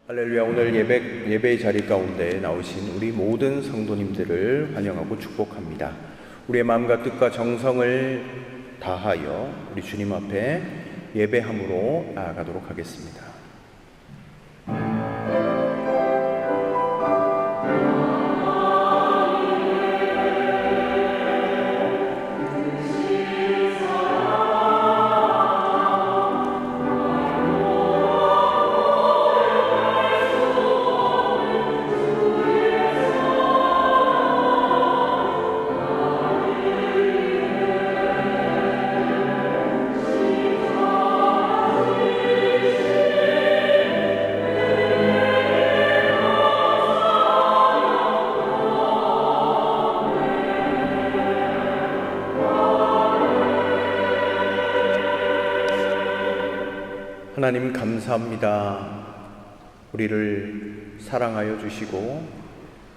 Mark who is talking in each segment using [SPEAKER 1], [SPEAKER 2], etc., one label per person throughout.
[SPEAKER 1] 할렐루야. 오늘 예배의 자리 가운데 나오신 우리 모든 성도님들을 환영하고 축복합니다. 우리의 마음과 뜻과 정성을 다하여 우리 주님 앞에 예배함으로 나아가도록 하겠습니다. 하나님 감사합니다. 우리를 사랑하여 주시고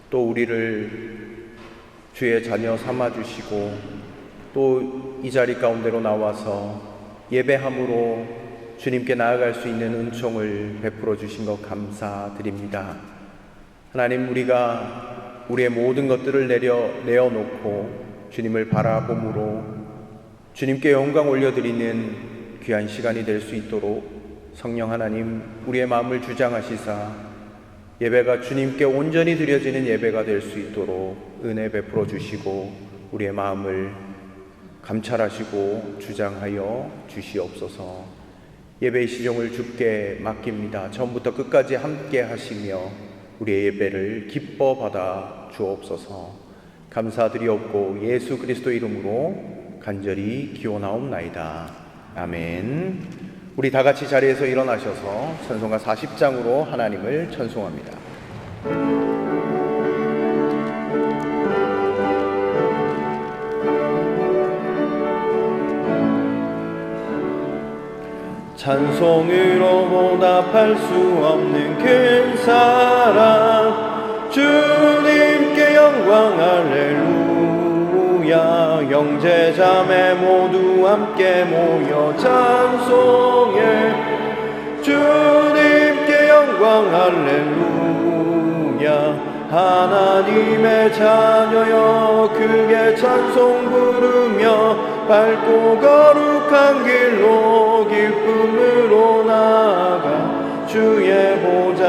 [SPEAKER 1] 또 우리를 주의 자녀 삼아 주시고 또 이 자리 가운데로 나와서 예배함으로 주님께 나아갈 수 있는 은총을 베풀어 주신 것 감사드립니다. 하나님, 우리가 우리의 모든 것들을 내어놓고 주님을 바라봄으로 주님께 영광 올려드리는 귀한 시간이 될 수 있도록 성령 하나님, 우리의 마음을 주장하시사 예배가 주님께 온전히 드려지는 예배가 될 수 있도록 은혜 베풀어 주시고 우리의 마음을 감찰하시고 주장하여 주시옵소서. 예배의 시종을 주께 맡깁니다. 처음부터 끝까지 함께 하시며 우리의 예배를 기뻐 받아 주옵소서. 감사드리옵고 예수 그리스도 이름으로 간절히 기원하옵나이다. 아멘. 우리 다 같이 자리에서 일어나셔서 찬송가 40장으로 하나님을 찬송합니다. 찬송으로 보답할 수 없는 큰 사랑, 주님께 영광 할렐루야. 형제 자매 모두 함께 모여 찬송해. 주님께 영광 할렐루야. 하나님의 자녀여 크게 찬송 부르며 밝고 거룩한 길로 기쁨으로 나아가 주의 보좌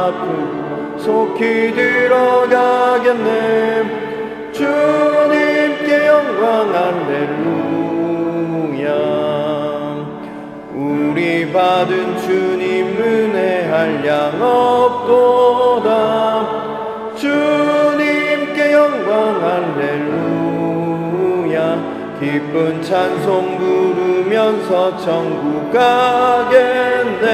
[SPEAKER 1] 앞으로 속히 들어가겠네. 주님께 영광 할렐루야. 우리 받은 주님 은혜 한량 없도다. 주님께 영광 할렐루야. 기쁜 찬송 부르면서 천국 가겠네.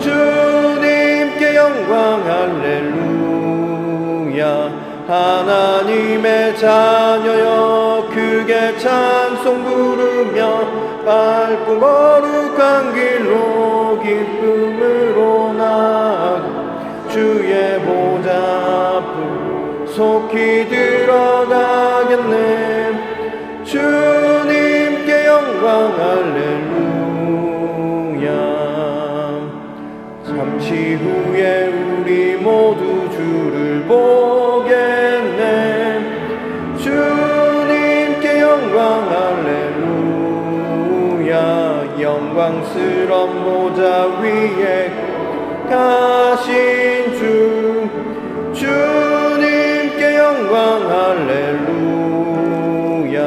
[SPEAKER 1] 주님께 영광 할렐루야. 하나님의 자녀여 크게 찬송 부르며 밝고 거룩한 길로 기쁨으로 나아가 주의 보좌 앞으로 속히 들어가겠네. 주님께 영광 할렐루야. 잠시 후에 우리 모두 주를 보겠네. 주님께 영광 할렐루야. 영광스러운 보좌 위에 가신 주, 주님께 영광 할렐루야.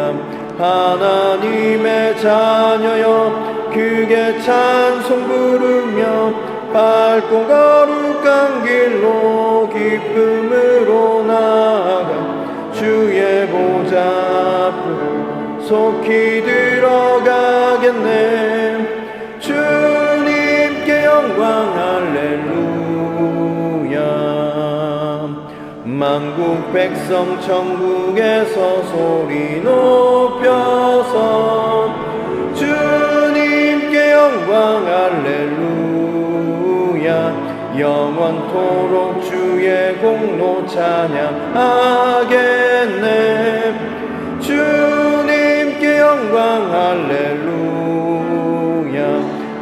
[SPEAKER 1] 하나님의 자녀여 크게 찬송 부르며 밝고 거룩한 길로 기쁨으로 나아가 주의 보좌 앞으로 속히 들어가겠네. 주님께 영광 할렐루야. 만국 백성 천국에서 소리 높여서 주님께 영광 할렐루야. 영원토록 주의 공로 찬양하겠네. 주님께 영광 할렐루야.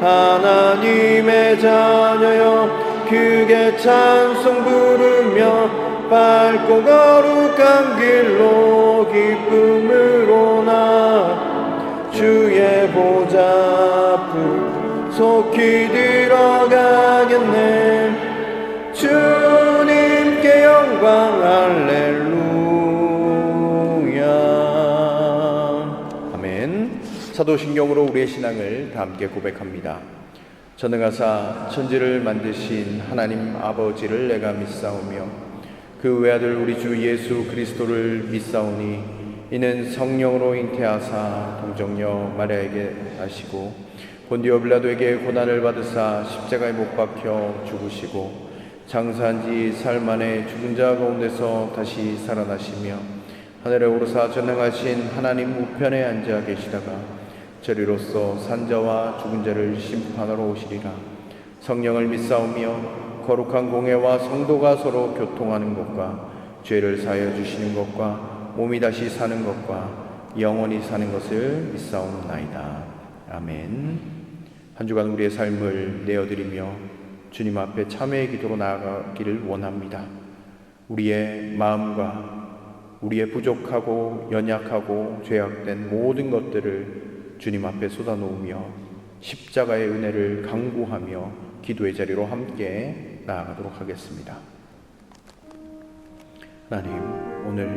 [SPEAKER 1] 하나님의 자녀여 크게 찬송 부르며 밝고 거룩한 길로 기쁨으로 나 주의 보좌 앞으로 속히 들어가겠네. 주님께 영광 할렐루야. 아멘. 사도신경으로 우리의 신앙을 다 함께 고백합니다. 전능하사 천지를 만드신 하나님 아버지를 내가 믿사오며 그 외아들 우리 주 예수 그리스도를 믿사오니 이는 성령으로 잉태하사 동정녀 마리아에게 나시고 본디오 빌라도에게 고난을 받으사 십자가에 못 박혀 죽으시고 장사한 지 사흘 만에 죽은 자 가운데서 다시 살아나시며 하늘에 오르사 전능하신 하나님 우편에 앉아 계시다가 저리로서 산자와 죽은 자를 심판하러 오시리라. 성령을 믿사오며 거룩한 공회와 성도가 서로 교통하는 것과 죄를 사하여 주시는 것과 몸이 다시 사는 것과 영원히 사는 것을 믿사옵나이다. 아멘. 한 주간 우리의 삶을 내어드리며 주님 앞에 참회의 기도로 나아가기를 원합니다. 우리의 마음과 우리의 부족하고 연약하고 죄악된 모든 것들을 주님 앞에 쏟아놓으며 십자가의 은혜를 강구하며 기도의 자리로 함께 나아가도록 하겠습니다. 하나님, 오늘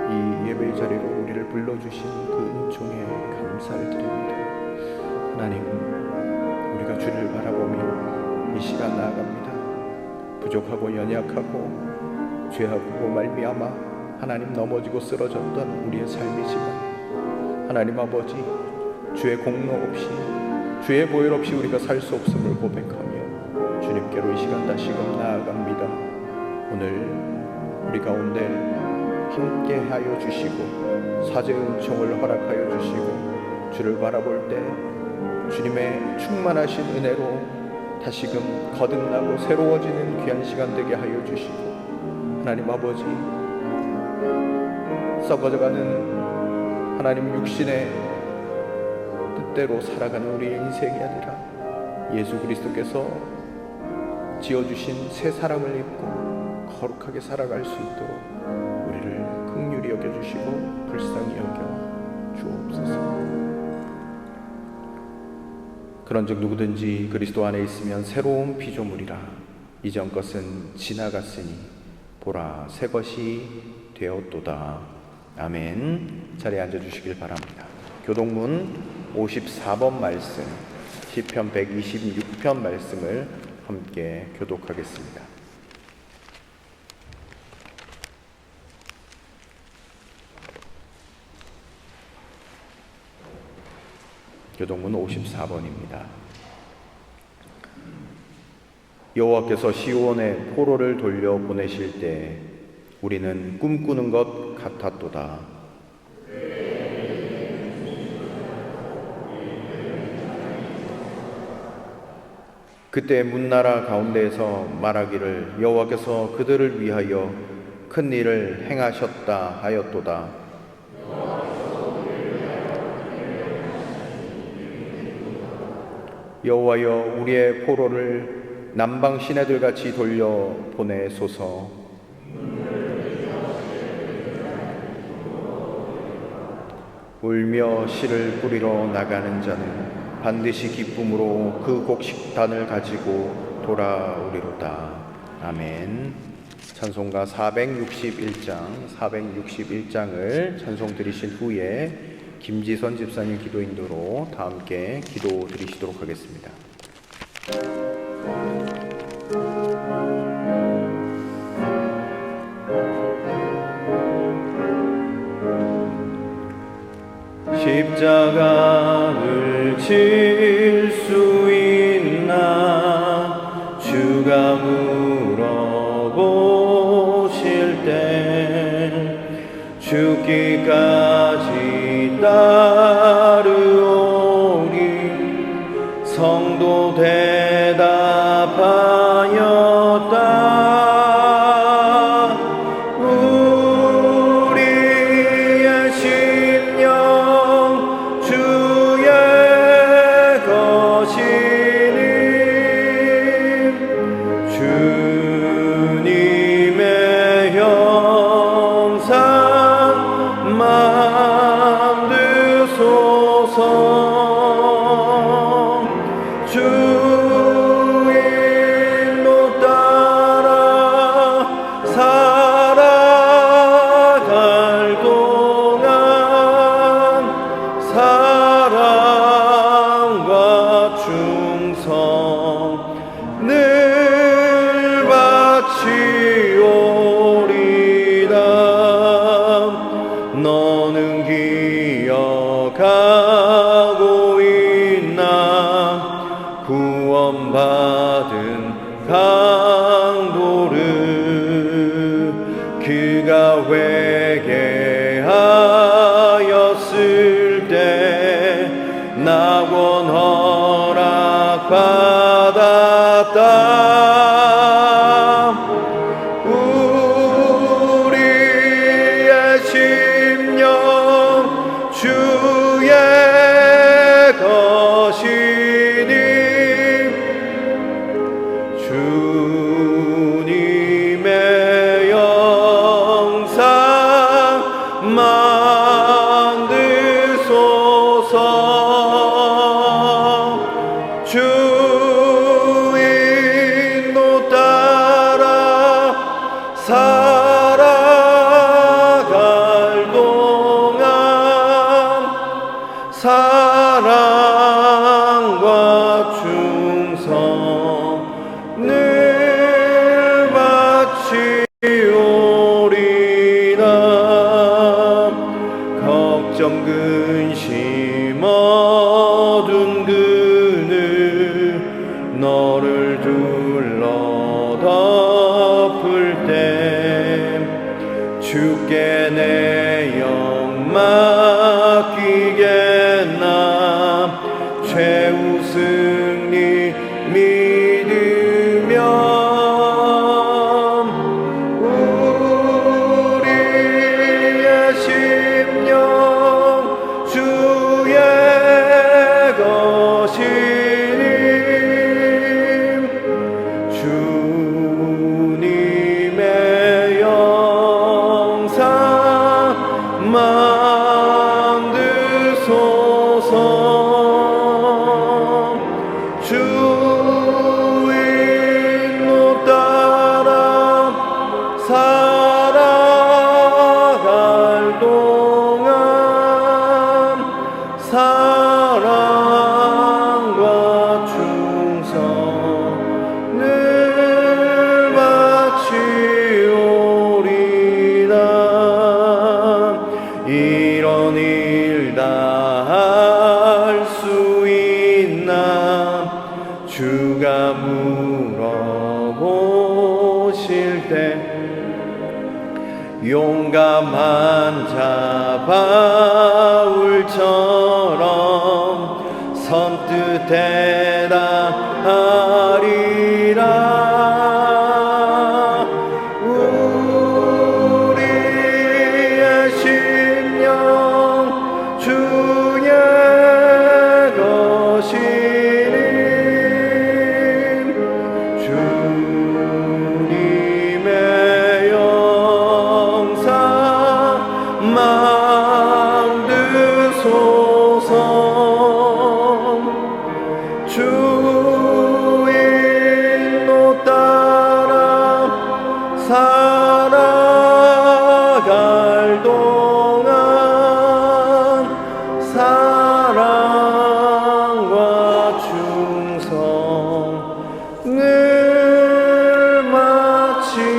[SPEAKER 1] 이 예배의 자리로 우리를 불러주신 그 은총에 감사를 드립니다. 하나님, 우리가 주를 바라보며 이 시간 나아갑니다. 부족하고 연약하고 죄하고 말미암아 하나님 넘어지고 쓰러졌던 우리의 삶이지만 하나님 아버지, 주의 공로 없이 주의 보혈 없이 우리가 살 수 없음을 고백하며 주님께로 이 시간 다시금 나아갑니다. 오늘 우리 가운데 함께 하여 주시고 사죄의 은총을 허락하여 주시고 주를 바라볼 때 주님의 충만하신 은혜로 다시금 거듭나고 새로워지는 귀한 시간 되게 하여 주시고 하나님 아버지, 썩어져가는 하나님 육신의 뜻대로 살아가는 우리의 인생이 아니라 예수 그리스도께서 지어주신 새 사람을 입고 거룩하게 살아갈 수 있도록 우리를 긍휼히 여겨주시고 불쌍히 여겨 주옵소서. 그런즉 누구든지 그리스도 안에 있으면 새로운 피조물이라. 이전 것은 지나갔으니 보라 새 것이 되었도다. 아멘. 자리에 앉아주시길 바랍니다. 교동문 54번 말씀, 시편 126편 말씀을 함께 교독하겠습니다. 교동문 54번입니다. 여호와께서 시온에 포로를 돌려 보내실 때 우리는 꿈꾸는 것 같았도다. 그때 문나라 가운데에서 말하기를 여호와께서 그들을 위하여 큰 일을 행하셨다 하였도다. 여호와여 우리의 포로를 남방 시내들같이 돌려 보내소서. 울며 씨를 뿌리러 나가는 자는 반드시 기쁨으로 그 곡식단을 가지고 돌아오리로다. 아멘. 찬송가 461장을 찬송 드리신 후에 김지선 집사님 기도 인도로 다 함께 기도 드리시도록 하겠습니다. 십자가를 질 수 있나 주가 물어보실 때 죽기까지 따르오리. 성도 대답하였다. 주님의 형상 만드소서. 주 인도 따라 살아갈 동안 사랑과 충성 늘 바치오리다. 너는 기억하고 있나 구원받은 강도를. 그가 회개하였을 때 낙원 허락받았다. 우리의 심령 주의 것이니 주님의 영상 만드소서. 주 인도 따라 살아갈 동안 사랑과 충성 늘 바치오리다. 걱정 근심 어두운 그늘 너를 둘러 덮을 때 주께 내 영 맡기겠나. 최후 승리 믿으며 우리의 심령 주의 것이니 주님의 영상 만드소서. 주 인도 따라 살아갈 동안 사랑과 충성 늘 바치오리다. 이런 일 다 할 수 있나 주가 물어보실 때 용감한 자 바울처럼 선뜻 대답하리라. 우리의 심령 주의 것이니 주님의 영상 만드소서. 주 인도 따라 살아갈 동안 사랑과 충성 늘 마치오리다.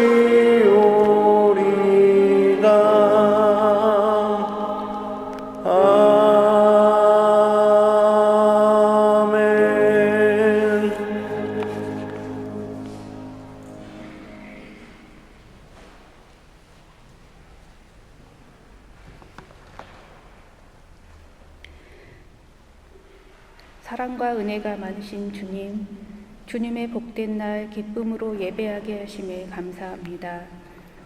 [SPEAKER 1] 아멘.
[SPEAKER 2] 사랑과 은혜가 많으신 주님, 주님의 복된 날 기쁨으로 예배하게 하심에 감사합니다.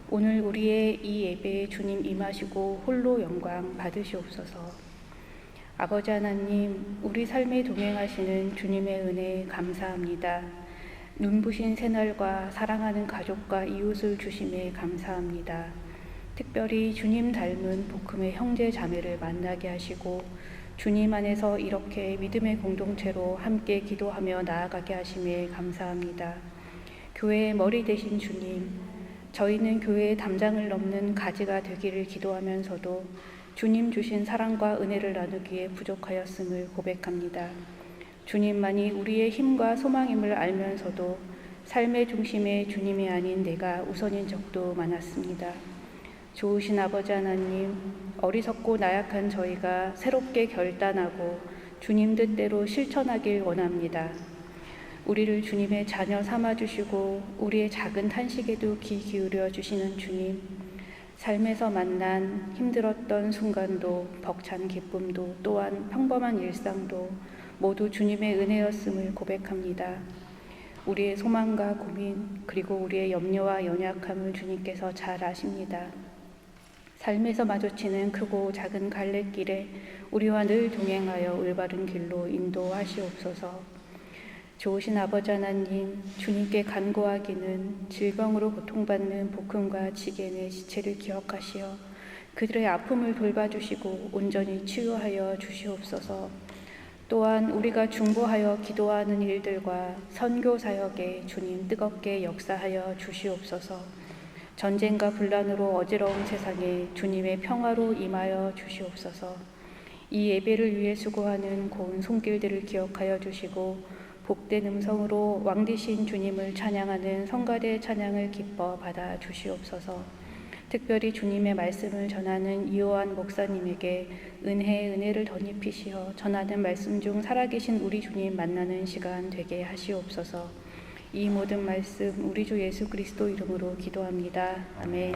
[SPEAKER 2] 오늘 우리의 이 예배에 주님 임하시고 홀로 영광 받으시옵소서. 아버지 하나님, 우리 삶에 동행하시는 주님의 은혜 감사합니다. 눈부신 새날과 사랑하는 가족과 이웃을 주심에 감사합니다. 특별히 주님 닮은 복음의 형제 자매를 만나게 하시고 주님 안에서 이렇게 믿음의 공동체로 함께 기도하며 나아가게 하심에 감사합니다. 교회의 머리 되신 주님, 저희는 교회의 담장을 넘는 가지가 되기를 기도하면서도 주님 주신 사랑과 은혜를 나누기에 부족하였음을 고백합니다. 주님만이 우리의 힘과 소망임을 알면서도 삶의 중심에 주님이 아닌 내가 우선인 적도 많았습니다. 좋으신 아버지 하나님, 어리석고 나약한 저희가 새롭게 결단하고 주님 뜻대로 실천하길 원합니다. 우리를 주님의 자녀 삼아주시고 우리의 작은 탄식에도 귀 기울여 주시는 주님, 삶에서 만난 힘들었던 순간도 벅찬 기쁨도 또한 평범한 일상도 모두 주님의 은혜였음을 고백합니다. 우리의 소망과 고민 그리고 우리의 염려와 연약함을 주님께서 잘 아십니다. 삶에서 마주치는 크고 작은 갈래길에 우리와 늘 동행하여 올바른 길로 인도하시옵소서. 좋으신 아버지 하나님, 주님께 간구하기는 질병으로 고통받는 복음과 지겐의 지체를 기억하시어 그들의 아픔을 돌봐주시고 온전히 치유하여 주시옵소서. 또한 우리가 중보하여 기도하는 일들과 선교 사역에 주님 뜨겁게 역사하여 주시옵소서. 전쟁과 분란으로 어지러운 세상에 주님의 평화로 임하여 주시옵소서. 이 예배를 위해 수고하는 고운 손길들을 기억하여 주시고 복된 음성으로 왕되신 주님을 찬양하는 성가대 찬양을 기뻐 받아 주시옵소서. 특별히 주님의 말씀을 전하는 이호한 목사님에게 은혜를 덧입히시어 전하는 말씀 중 살아계신 우리 주님 만나는 시간 되게 하시옵소서. 이 모든 말씀 우리 주 예수 그리스도 이름으로 기도합니다. 아멘.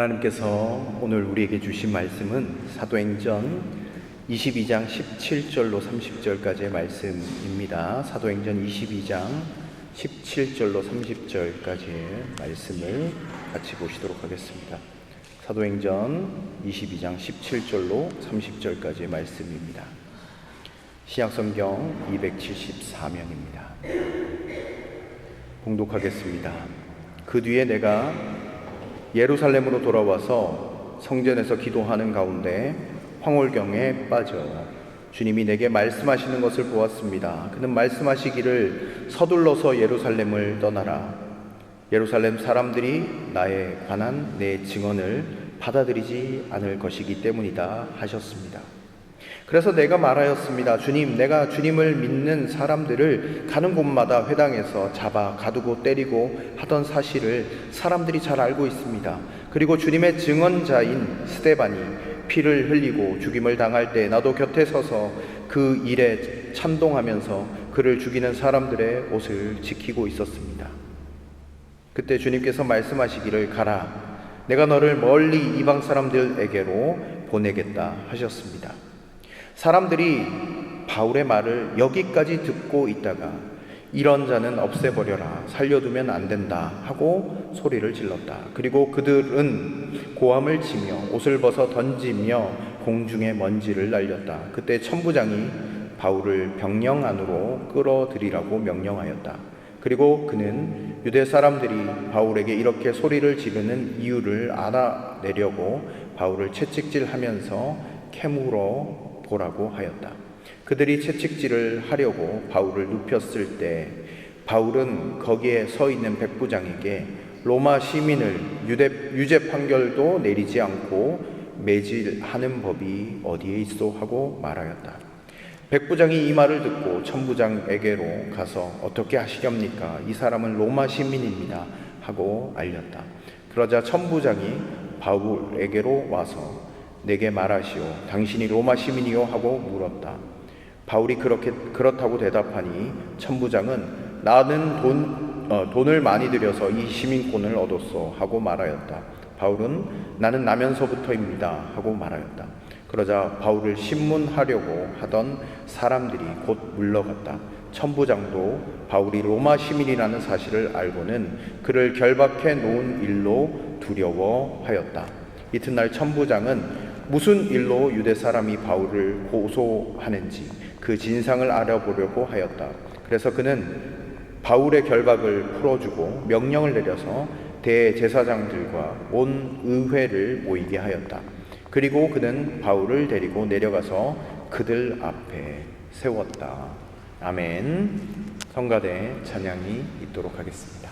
[SPEAKER 1] 하나님께서 오늘 우리에게 주신 말씀은 사도행전 22장 17절로 30절까지의 말씀입니다. 사도행전 22장 17절로 30절까지의 말씀을 같이 보시도록 하겠습니다. 사도행전 22장 17절로 30절까지의 말씀입니다. 신약성경 274면입니다. 봉독하겠습니다. 그 뒤에 내가 예루살렘으로 돌아와서 성전에서 기도하는 가운데 황홀경에 빠져 주님이 내게 말씀하시는 것을 보았습니다. 그는 말씀하시기를 서둘러서 예루살렘을 떠나라. 예루살렘 사람들이 나에 관한 내 증언을 받아들이지 않을 것이기 때문이다 하셨습니다. 그래서 내가 말하였습니다. 주님, 내가 주님을 믿는 사람들을 가는 곳마다 회당에서 잡아 가두고 때리고 하던 사실을 사람들이 잘 알고 있습니다. 그리고 주님의 증언자인 스데반이 피를 흘리고 죽임을 당할 때 나도 곁에 서서 그 일에 찬동하면서 그를 죽이는 사람들의 옷을 지키고 있었습니다. 그때 주님께서 말씀하시기를 가라. 내가 너를 멀리 이방 사람들에게로 보내겠다 하셨습니다. 사람들이 바울의 말을 여기까지 듣고 있다가 이런 자는 없애버려라, 살려두면 안 된다 하고 소리를 질렀다. 그리고 그들은 고함을 치며 옷을 벗어 던지며 공중에 먼지를 날렸다. 그때 천부장이 바울을 병영 안으로 끌어들이라고 명령하였다. 그리고 그는 유대 사람들이 바울에게 이렇게 소리를 지르는 이유를 알아내려고 바울을 채찍질하면서 캐물어 보라고 하였다. 그들이 채찍질을 하려고 바울을 눕혔을 때 바울은 거기에 서 있는 백부장에게 로마 시민을 유죄 판결도 내리지 않고 매질하는 법이 어디에 있어 하고 말하였다. 백부장이 이 말을 듣고 천부장에게로 가서 어떻게 하시렵니까? 이 사람은 로마 시민입니다 하고 알렸다. 그러자 천부장이 바울에게로 와서 내게 말하시오. 당신이 로마 시민이요? 하고 물었다. 바울이 그렇다고 대답하니 천부장은 나는 돈을 많이 들여서 이 시민권을 얻었소 하고 말하였다. 바울은 나는 나면서부터입니다 하고 말하였다. 그러자 바울을 신문하려고 하던 사람들이 곧 물러갔다. 천부장도 바울이 로마 시민이라는 사실을 알고는 그를 결박해 놓은 일로 두려워하였다. 이튿날 천부장은 무슨 일로 유대 사람이 바울을 고소하는지 그 진상을 알아보려고 하였다. 그래서 그는 바울의 결박을 풀어주고 명령을 내려서 대제사장들과 온 의회를 모이게 하였다. 그리고 그는 바울을 데리고 내려가서 그들 앞에 세웠다. 아멘. 성가대 찬양이 있도록 하겠습니다.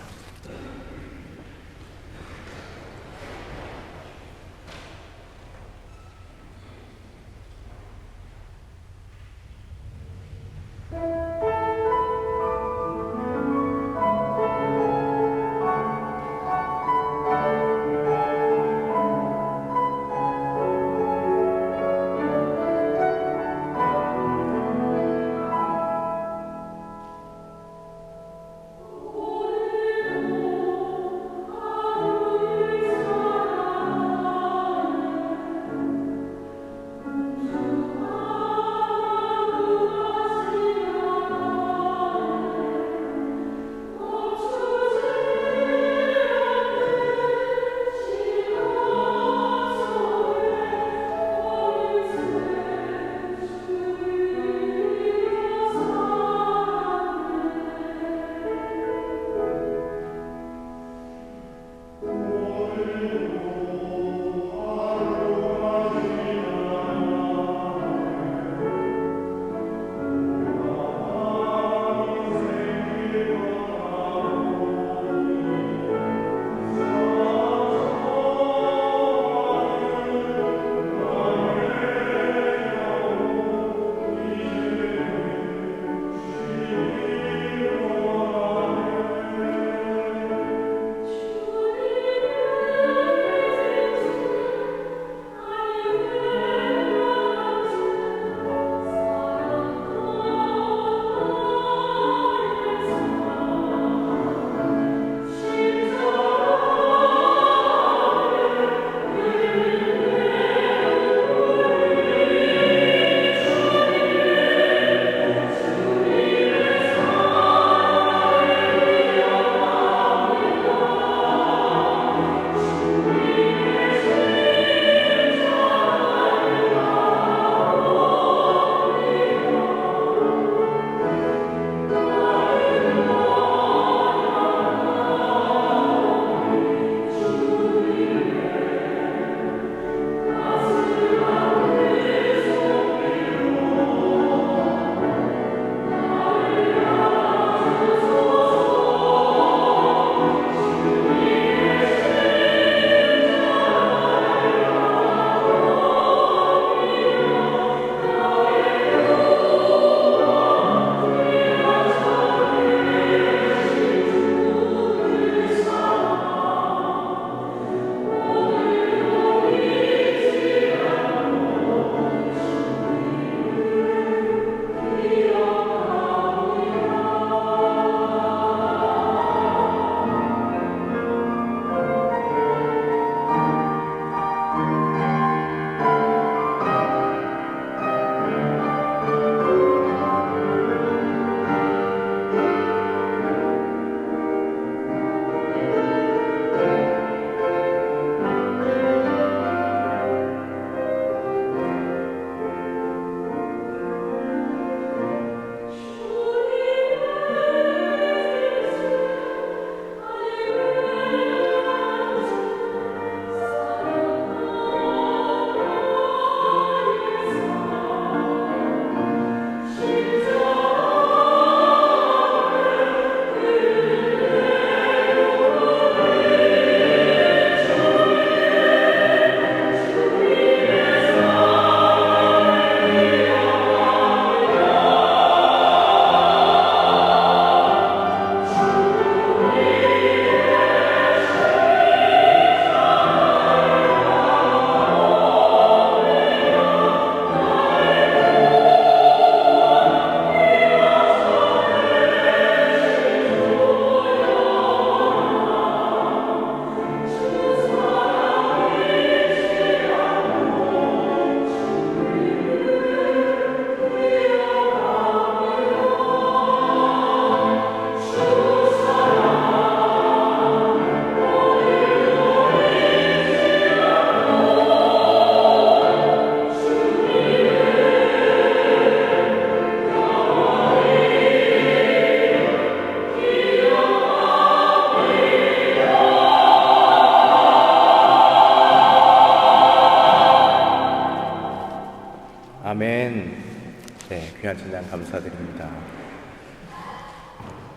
[SPEAKER 1] 귀한 찬양 감사드립니다.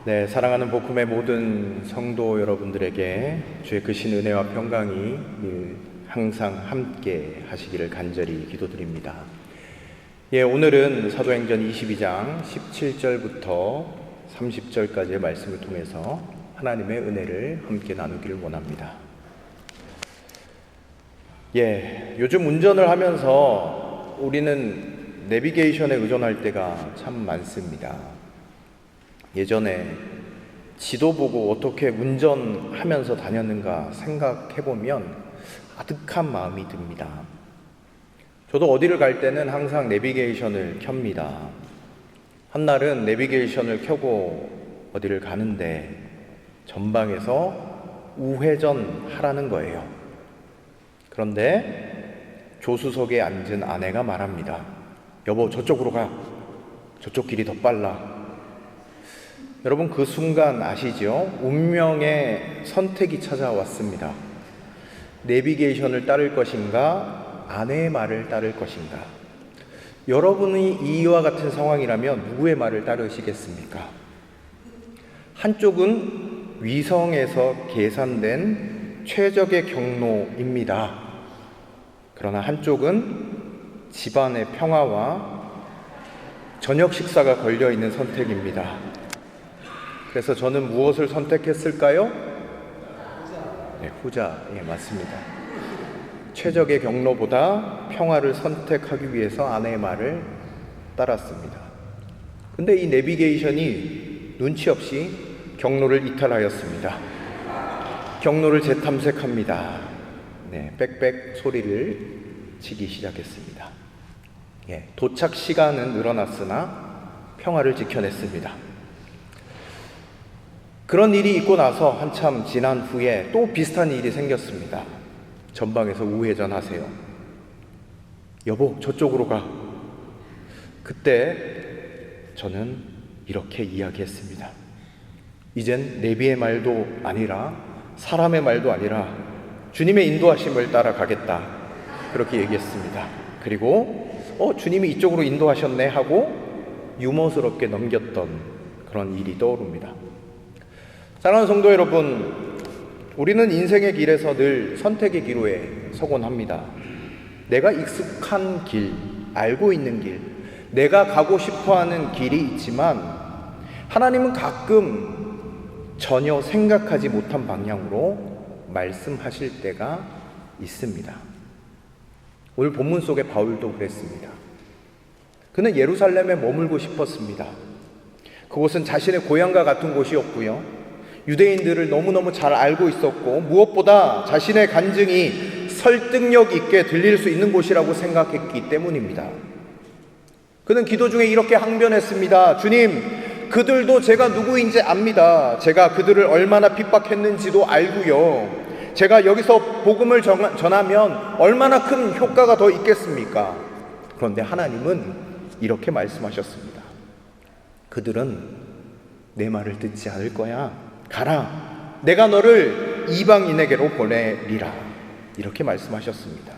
[SPEAKER 1] 네, 사랑하는 복음의 모든 성도 여러분들에게 주의 크신 은혜와 평강이 늘 항상 함께 하시기를 간절히 기도드립니다. 예, 오늘은 사도행전 22장 17절부터 30절까지의 말씀을 통해서 하나님의 은혜를 함께 나누기를 원합니다. 예, 요즘 운전을 하면서 우리는 내비게이션에 의존할 때가 참 많습니다. 예전에 지도 보고 어떻게 운전하면서 다녔는가 생각해보면 아득한 마음이 듭니다. 저도 어디를 갈 때는 항상 내비게이션을 켭니다. 한날은 내비게이션을 켜고 어디를 가는데 전방에서 우회전 하라는 거예요. 그런데 조수석에 앉은 아내가 말합니다. 여보, 저쪽으로 가. 저쪽 길이 더 빨라. 여러분, 그 순간 아시죠? 운명의 선택이 찾아왔습니다. 내비게이션을 따를 것인가, 아내의 말을 따를 것인가. 여러분이 이와 같은 상황이라면 누구의 말을 따르시겠습니까? 한쪽은 위성에서 계산된 최적의 경로입니다. 그러나 한쪽은 집안의 평화와 저녁 식사가 걸려있는 선택입니다. 그래서 저는 무엇을 선택했을까요? 네, 후자. 예, 맞습니다. 최적의 경로보다 평화를 선택하기 위해서 아내의 말을 따랐습니다. 근데 이 내비게이션이 눈치 없이 경로를 이탈하였습니다. 경로를 재탐색합니다. 네, 빽빽 소리를 치기 시작했습니다. 예, 도착 시간은 늘어났으나 평화를 지켜냈습니다. 그런 일이 있고 나서 한참 지난 후에 또 비슷한 일이 생겼습니다. 전방에서 우회전하세요. 여보, 저쪽으로 가. 그때 저는 이렇게 이야기했습니다. 이젠 내비의 말도 아니라 사람의 말도 아니라 주님의 인도하심을 따라가겠다. 그렇게 얘기했습니다. 그리고 주님이 이쪽으로 인도하셨네 하고 유머스럽게 넘겼던 그런 일이 떠오릅니다. 사랑하는 성도 여러분, 우리는 인생의 길에서 늘 선택의 기로에 서곤 합니다. 내가 익숙한 길, 알고 있는 길, 내가 가고 싶어하는 길이 있지만 하나님은 가끔 전혀 생각하지 못한 방향으로 말씀하실 때가 있습니다. 오늘 본문 속에 바울도 그랬습니다. 그는 예루살렘에 머물고 싶었습니다. 그곳은 자신의 고향과 같은 곳이었고요. 유대인들을 너무너무 잘 알고 있었고 무엇보다 자신의 간증이 설득력 있게 들릴 수 있는 곳이라고 생각했기 때문입니다. 그는 기도 중에 이렇게 항변했습니다. 주님, 그들도 제가 누구인지 압니다. 제가 그들을 얼마나 핍박했는지도 알고요. 제가 여기서 복음을 전하면 얼마나 큰 효과가 더 있겠습니까? 그런데 하나님은 이렇게 말씀하셨습니다. 그들은 내 말을 듣지 않을 거야. 가라. 내가 너를 이방인에게로 보내리라. 이렇게 말씀하셨습니다.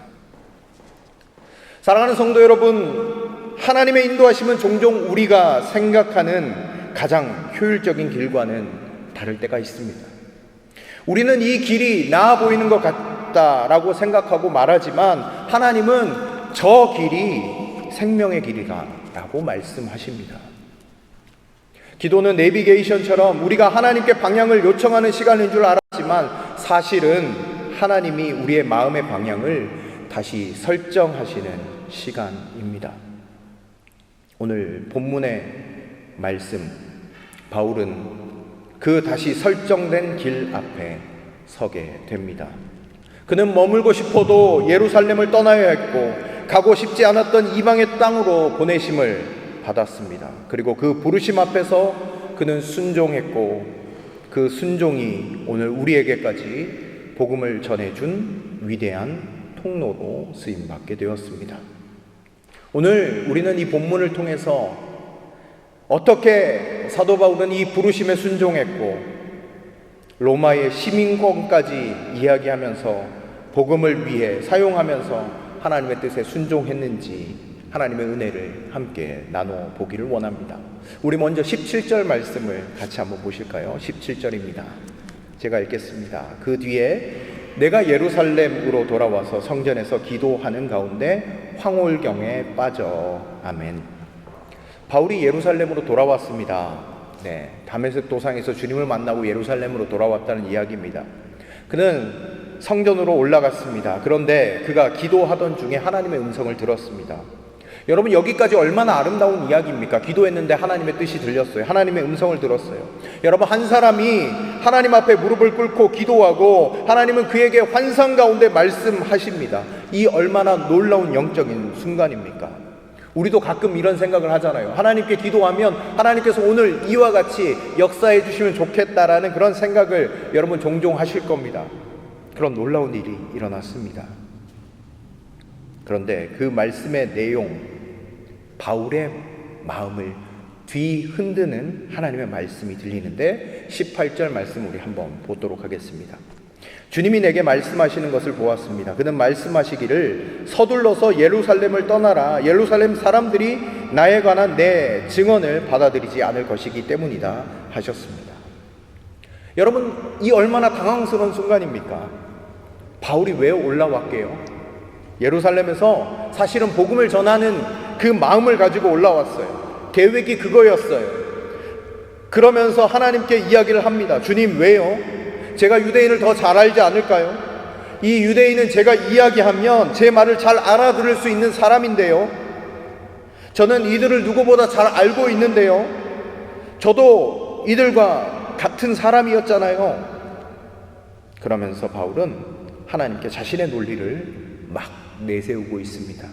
[SPEAKER 1] 사랑하는 성도 여러분, 하나님의 인도하심은 종종 우리가 생각하는 가장 효율적인 길과는 다를 때가 있습니다. 우리는 이 길이 나아 보이는 것 같다라고 생각하고 말하지만 하나님은 저 길이 생명의 길이다라고 말씀하십니다. 기도는 내비게이션처럼 우리가 하나님께 방향을 요청하는 시간인 줄 알았지만 사실은 하나님이 우리의 마음의 방향을 다시 설정하시는 시간입니다. 오늘 본문의 말씀, 바울은 그 다시 설정된 길 앞에 서게 됩니다. 그는 머물고 싶어도 예루살렘을 떠나야 했고 가고 싶지 않았던 이방의 땅으로 보내심을 받았습니다. 그리고 그 부르심 앞에서 그는 순종했고 그 순종이 오늘 우리에게까지 복음을 전해준 위대한 통로로 쓰임받게 되었습니다. 오늘 우리는 이 본문을 통해서 어떻게 사도 바울은 이 부르심에 순종했고 로마의 시민권까지 이야기하면서 복음을 위해 사용하면서 하나님의 뜻에 순종했는지 하나님의 은혜를 함께 나눠 보기를 원합니다. 우리 먼저 17절 말씀을 같이 한번 보실까요? 17절입니다. 제가 읽겠습니다. 그 뒤에 내가 예루살렘으로 돌아와서 성전에서 기도하는 가운데 황홀경에 빠져. 아멘. 바울이 예루살렘으로 돌아왔습니다. 다메섹 도상에서 주님을 만나고 예루살렘으로 돌아왔다는 이야기입니다. 그는 성전으로 올라갔습니다. 그런데 그가 기도하던 중에 하나님의 음성을 들었습니다. 여러분, 여기까지 얼마나 아름다운 이야기입니까? 기도했는데 하나님의 뜻이 들렸어요. 하나님의 음성을 들었어요. 여러분, 한 사람이 하나님 앞에 무릎을 꿇고 기도하고 하나님은 그에게 환상 가운데 말씀하십니다. 이 얼마나 놀라운 영적인 순간입니까? 우리도 가끔 이런 생각을 하잖아요. 하나님께 기도하면 하나님께서 오늘 이와 같이 역사해 주시면 좋겠다라는 그런 생각을 여러분 종종 하실 겁니다. 그런 놀라운 일이 일어났습니다. 그런데 그 말씀의 내용, 바울의 마음을 뒤흔드는 하나님의 말씀이 들리는데 18절 말씀 우리 한번 보도록 하겠습니다. 주님이 내게 말씀하시는 것을 보았습니다. 그는 말씀하시기를 서둘러서 예루살렘을 떠나라. 예루살렘 사람들이 나에 관한 내 증언을 받아들이지 않을 것이기 때문이다 하셨습니다. 여러분, 이 얼마나 당황스러운 순간입니까? 바울이 왜 올라왔게요? 예루살렘에서 사실은 복음을 전하는 그 마음을 가지고 올라왔어요. 계획이 그거였어요. 그러면서 하나님께 이야기를 합니다. 주님, 왜요? 제가 유대인을 더 잘 알지 않을까요? 이 유대인은 제가 이야기하면 제 말을 잘 알아들을 수 있는 사람인데요. 저는 이들을 누구보다 잘 알고 있는데요. 저도 이들과 같은 사람이었잖아요. 그러면서 바울은 하나님께 자신의 논리를 막 내세우고 있습니다.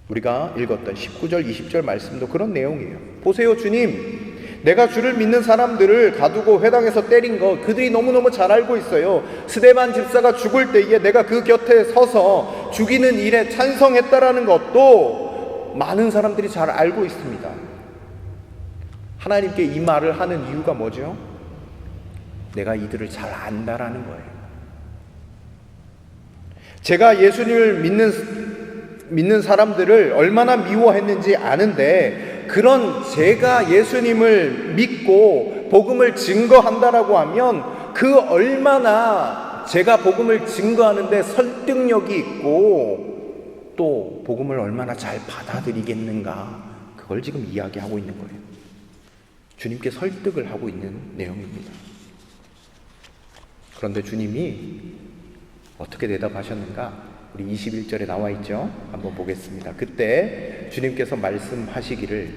[SPEAKER 1] 우리가 읽었던 19절, 20절 말씀도 그런 내용이에요. 보세요, 주님. 내가 주를 믿는 사람들을 가두고 회당에서 때린 거 그들이 너무너무 잘 알고 있어요. 스데반 집사가 죽을 때에 내가 그 곁에 서서 죽이는 일에 찬성했다라는 것도 많은 사람들이 잘 알고 있습니다. 하나님께 이 말을 하는 이유가 뭐죠? 내가 이들을 잘 안다라는 거예요. 제가 예수님을 믿는 사람들을 얼마나 미워했는지 아는데, 그런 제가 예수님을 믿고 복음을 증거한다라고 하면 그 얼마나 제가 복음을 증거하는데 설득력이 있고 또 복음을 얼마나 잘 받아들이겠는가, 그걸 지금 이야기하고 있는 거예요. 주님께 설득을 하고 있는 내용입니다. 그런데 주님이 어떻게 대답하셨는가? 우리 21절에 나와 있죠. 한번 보겠습니다. 그때 주님께서 말씀하시기를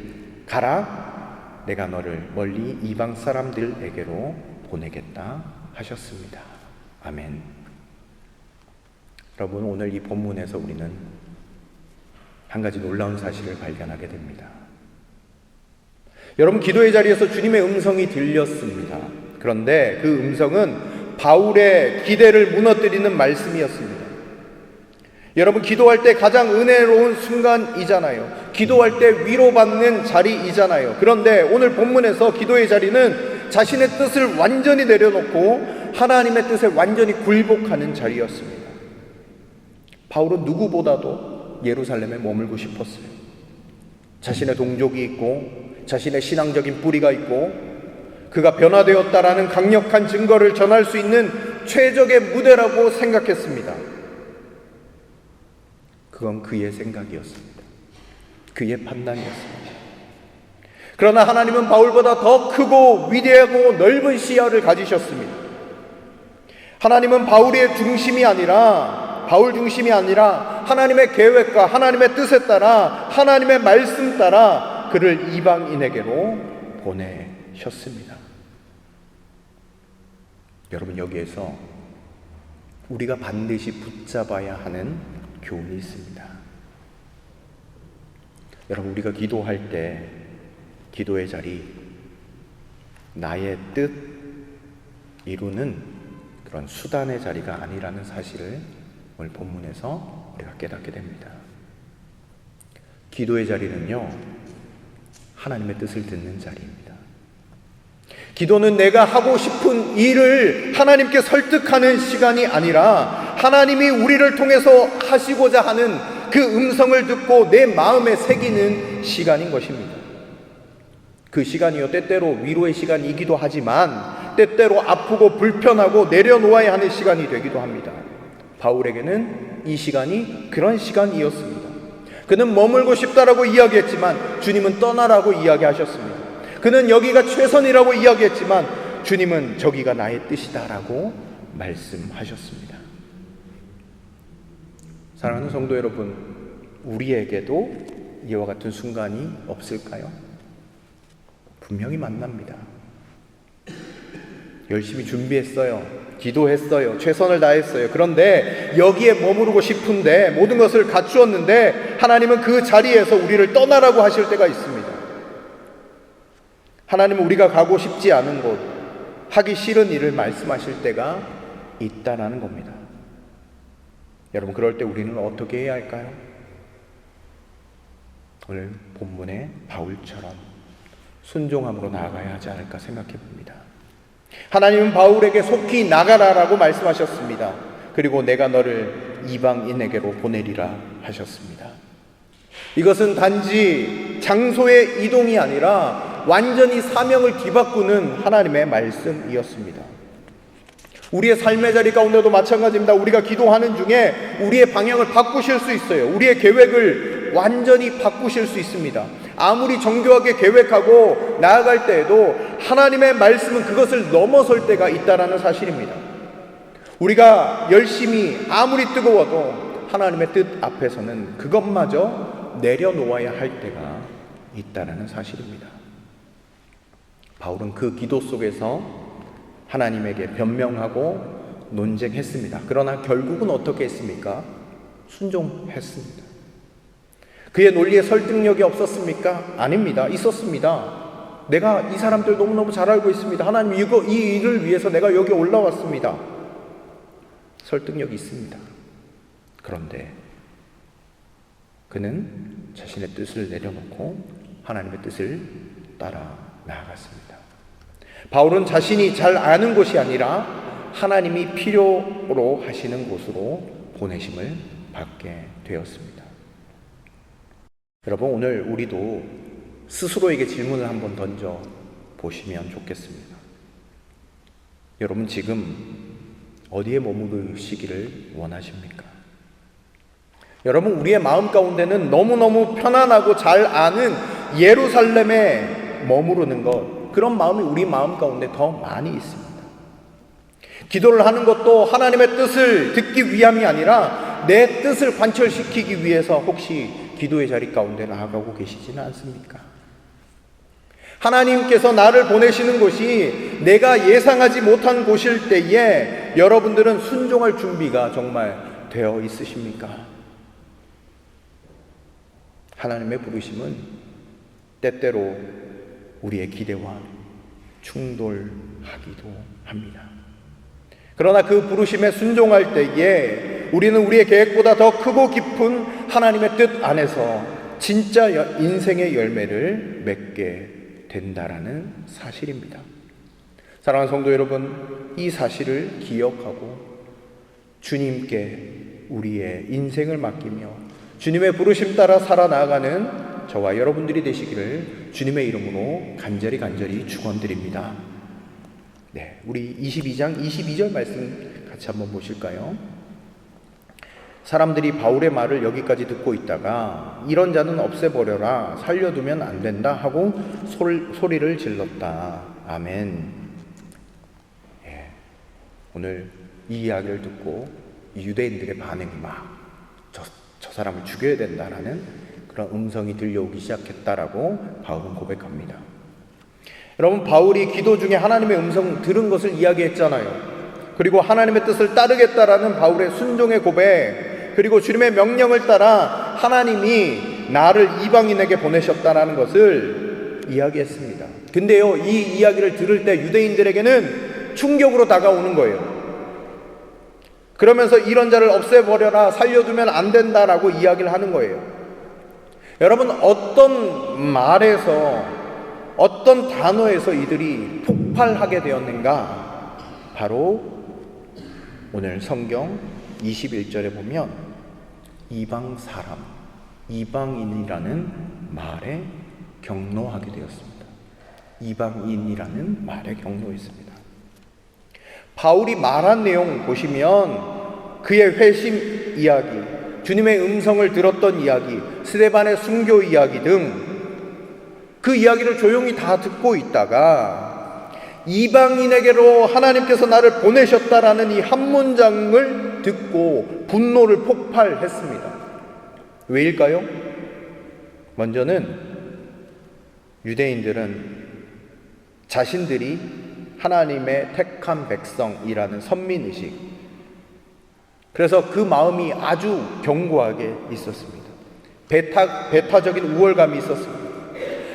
[SPEAKER 1] 가라, 내가 너를 멀리 이방 사람들에게로 보내겠다 하셨습니다. 아멘. 여러분, 오늘 이 본문에서 우리는 한 가지 놀라운 사실을 발견하게 됩니다. 여러분, 기도의 자리에서 주님의 음성이 들렸습니다. 그런데 그 음성은 바울의 기대를 무너뜨리는 말씀이었습니다. 여러분, 기도할 때 가장 은혜로운 순간이잖아요. 기도할 때 위로받는 자리이잖아요. 그런데 오늘 본문에서 기도의 자리는 자신의 뜻을 완전히 내려놓고 하나님의 뜻에 완전히 굴복하는 자리였습니다. 바울은 누구보다도 예루살렘에 머물고 싶었어요. 자신의 동족이 있고 자신의 신앙적인 뿌리가 있고 그가 변화되었다라는 강력한 증거를 전할 수 있는 최적의 무대라고 생각했습니다. 그건 그의 생각이었습니다. 그의 판단이었습니다. 그러나 하나님은 바울보다 더 크고 위대하고 넓은 시야를 가지셨습니다. 하나님은 바울 중심이 아니라 하나님의 계획과 하나님의 뜻에 따라 하나님의 말씀 따라 그를 이방인에게로 보내셨습니다. 여러분, 여기에서 우리가 반드시 붙잡아야 하는 교훈이 있습니다. 여러분, 우리가 기도할 때 기도의 자리, 나의 뜻 이루는 그런 수단의 자리가 아니라는 사실을 오늘 본문에서 우리가 깨닫게 됩니다. 기도의 자리는요, 하나님의 뜻을 듣는 자리입니다. 기도는 내가 하고 싶은 일을 하나님께 설득하는 시간이 아니라 하나님이 우리를 통해서 하시고자 하는 그 음성을 듣고 내 마음에 새기는 시간인 것입니다. 그 시간이요, 때때로 위로의 시간이기도 하지만 때때로 아프고 불편하고 내려놓아야 하는 시간이 되기도 합니다. 바울에게는 이 시간이 그런 시간이었습니다. 그는 머물고 싶다라고 이야기했지만 주님은 떠나라고 이야기하셨습니다. 그는 여기가 최선이라고 이야기했지만 주님은 저기가 나의 뜻이다라고 말씀하셨습니다. 사랑하는 성도 여러분, 우리에게도 이와 같은 순간이 없을까요? 분명히 만납니다. 열심히 준비했어요. 기도했어요. 최선을 다했어요. 그런데 여기에 머무르고 싶은데 모든 것을 갖추었는데 하나님은 그 자리에서 우리를 떠나라고 하실 때가 있습니다. 하나님은 우리가 가고 싶지 않은 곳, 하기 싫은 일을 말씀하실 때가 있다라는 겁니다. 여러분, 그럴 때 우리는 어떻게 해야 할까요? 오늘 본문의 바울처럼 순종함으로 나아가야 하지 않을까 생각해 봅니다. 하나님은 바울에게 속히 나가라라고 말씀하셨습니다. 그리고 내가 너를 이방인에게로 보내리라 하셨습니다. 이것은 단지 장소의 이동이 아니라 완전히 사명을 뒤바꾸는 하나님의 말씀이었습니다. 우리의 삶의 자리 가운데도 마찬가지입니다. 우리가 기도하는 중에 우리의 방향을 바꾸실 수 있어요. 우리의 계획을 완전히 바꾸실 수 있습니다. 아무리 정교하게 계획하고 나아갈 때에도 하나님의 말씀은 그것을 넘어설 때가 있다라는 사실입니다. 우리가 열심히 아무리 뜨거워도 하나님의 뜻 앞에서는 그것마저 내려놓아야 할 때가 있다라는 사실입니다. 바울은 그 기도 속에서 하나님에게 변명하고 논쟁했습니다. 그러나 결국은 어떻게 했습니까? 순종했습니다. 그의 논리에 설득력이 없었습니까? 아닙니다. 있었습니다. 내가 이 사람들 너무너무 잘 알고 있습니다. 하나님, 이 일을 위해서 내가 여기 올라왔습니다. 설득력이 있습니다. 그런데 그는 자신의 뜻을 내려놓고 하나님의 뜻을 따라 나아갔습니다. 바울은 자신이 잘 아는 곳이 아니라 하나님이 필요로 하시는 곳으로 보내심을 받게 되었습니다. 여러분, 오늘 우리도 스스로에게 질문을 한번 던져 보시면 좋겠습니다. 여러분, 지금 어디에 머무르시기를 원하십니까? 여러분, 우리의 마음 가운데는 너무너무 편안하고 잘 아는 예루살렘에 머무르는 것, 그런 마음이 우리 마음 가운데 더 많이 있습니다. 기도를 하는 것도 하나님의 뜻을 듣기 위함이 아니라 내 뜻을 관철시키기 위해서 혹시 기도의 자리 가운데 나아가고 계시지는 않습니까? 하나님께서 나를 보내시는 곳이 내가 예상하지 못한 곳일 때에 여러분들은 순종할 준비가 정말 되어 있으십니까? 하나님의 부르심은 때때로 우리의 기대와 충돌하기도 합니다. 그러나 그 부르심에 순종할 때에 우리는 우리의 계획보다 더 크고 깊은 하나님의 뜻 안에서 진짜 인생의 열매를 맺게 된다라는 사실입니다. 사랑하는 성도 여러분, 이 사실을 기억하고 주님께 우리의 인생을 맡기며 주님의 부르심 따라 살아나가는 저와 여러분들이 되시기를 주님의 이름으로 간절히 축원드립니다. 네, 우리 22장 22절 말씀 같이 한번 보실까요? 사람들이 바울의 말을 여기까지 듣고 있다가 이런 자는 없애버려라, 살려두면 안 된다 하고 소리를 질렀다. 아멘. 예, 오늘 이 이야기를 듣고 유대인들의 반응이 저 사람을 죽여야 된다라는 그런 음성이 들려오기 시작했다라고 바울은 고백합니다. 여러분, 바울이 기도 중에 하나님의 음성 들은 것을 이야기했잖아요. 그리고 하나님의 뜻을 따르겠다라는 바울의 순종의 고백, 그리고 주님의 명령을 따라 하나님이 나를 이방인에게 보내셨다라는 것을 이야기했습니다. 근데요, 이 이야기를 들을 때 유대인들에게는 충격으로 다가오는 거예요. 그러면서 이런 자를 없애버려라, 살려두면 안 된다라고 이야기를 하는 거예요. 여러분, 어떤 말에서, 어떤 단어에서 이들이 폭발하게 되었는가? 바로 오늘 성경 21절에 보면 이방 사람, 이방인이라는 말에 경노하게 되었습니다. 이방인이라는 말에 경노했습니다. 바울이 말한 내용 보시면 그의 회심 이야기, 주님의 음성을 들었던 이야기, 스데반의 순교 이야기 등 그 이야기를 조용히 다 듣고 있다가 이방인에게로 하나님께서 나를 보내셨다라는 이 한 문장을 듣고 분노를 폭발했습니다. 왜일까요? 먼저는 유대인들은 자신들이 하나님의 택한 백성이라는 선민의식, 그래서 그 마음이 아주 견고하게 있었습니다. 배타적인 우월감이 있었습니다.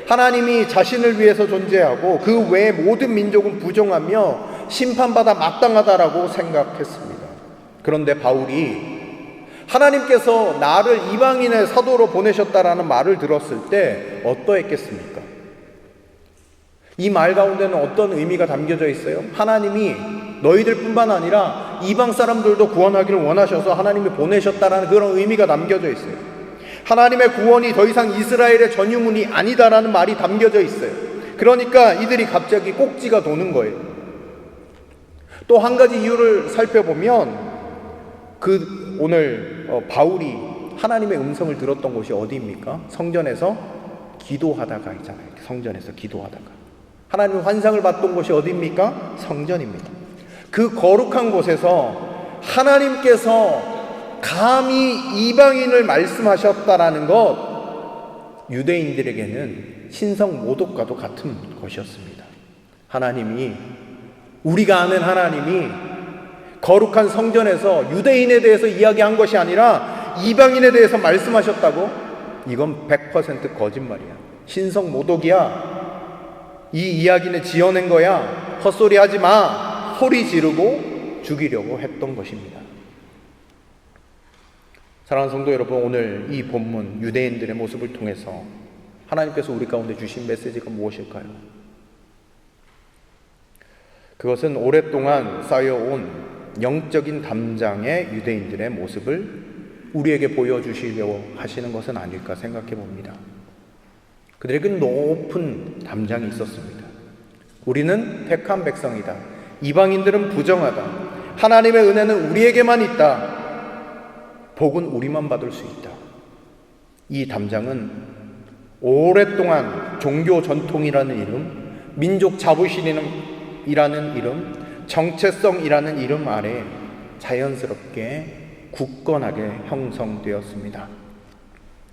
[SPEAKER 1] 하나님이 자신을 위해서 존재하고 그 외의 모든 민족은 부정하며 심판받아 마땅하다라고 생각했습니다. 그런데 바울이 하나님께서 나를 이방인의 사도로 보내셨다라는 말을 들었을 때 어떠했겠습니까? 이 말 가운데는 어떤 의미가 담겨져 있어요? 하나님이 너희들뿐만 아니라 이방 사람들도 구원하기를 원하셔서 하나님이 보내셨다라는 그런 의미가 담겨져 있어요. 하나님의 구원이 더 이상 이스라엘의 전유문이 아니다라는 말이 담겨져 있어요. 그러니까 이들이 갑자기 꼭지가 도는 거예요. 또 한 가지 이유를 살펴보면 오늘 바울이 하나님의 음성을 들었던 곳이 어디입니까? 성전에서 기도하다가 있잖아요. 성전에서 기도하다가 하나님의 환상을 봤던 곳이 어디입니까? 성전입니다. 그 거룩한 곳에서 하나님께서 감히 이방인을 말씀하셨다라는 것, 유대인들에게는 신성 모독과도 같은 것이었습니다. 하나님이, 우리가 아는 하나님이 거룩한 성전에서 유대인에 대해서 이야기한 것이 아니라 이방인에 대해서 말씀하셨다고? 이건 100% 거짓말이야. 신성 모독이야. 이 이야기는 지어낸 거야. 헛소리 하지 마. 소리 지르고 죽이려고 했던 것입니다. 사랑하는 성도 여러분, 오늘 이 본문 유대인들의 모습을 통해서 하나님께서 우리 가운데 주신 메시지가 무엇일까요? 그것은 오랫동안 쌓여온 영적인 담장의 유대인들의 모습을 우리에게 보여주시려고 하시는 것은 아닐까 생각해 봅니다. 그들에게 높은 담장이 있었습니다. 우리는 택한 백성이다. 이방인들은 부정하다. 하나님의 은혜는 우리에게만 있다. 복은 우리만 받을 수 있다. 이 담장은 오랫동안 종교 전통이라는 이름, 민족 자부심이라는 이름, 정체성이라는 이름 아래 자연스럽게 굳건하게 형성되었습니다.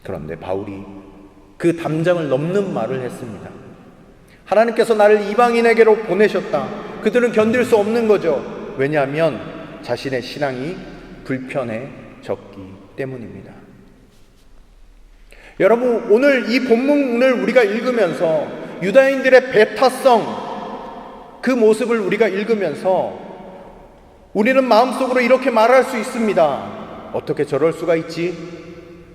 [SPEAKER 1] 그런데 바울이 그 담장을 넘는 말을 했습니다. 하나님께서 나를 이방인에게로 보내셨다. 그들은 견딜 수 없는 거죠. 왜냐하면 자신의 신앙이 불편해졌기 때문입니다. 여러분, 오늘 이 본문을 우리가 읽으면서 유다인들의 배타성, 그 모습을 우리가 읽으면서 우리는 마음속으로 이렇게 말할 수 있습니다. 어떻게 저럴 수가 있지?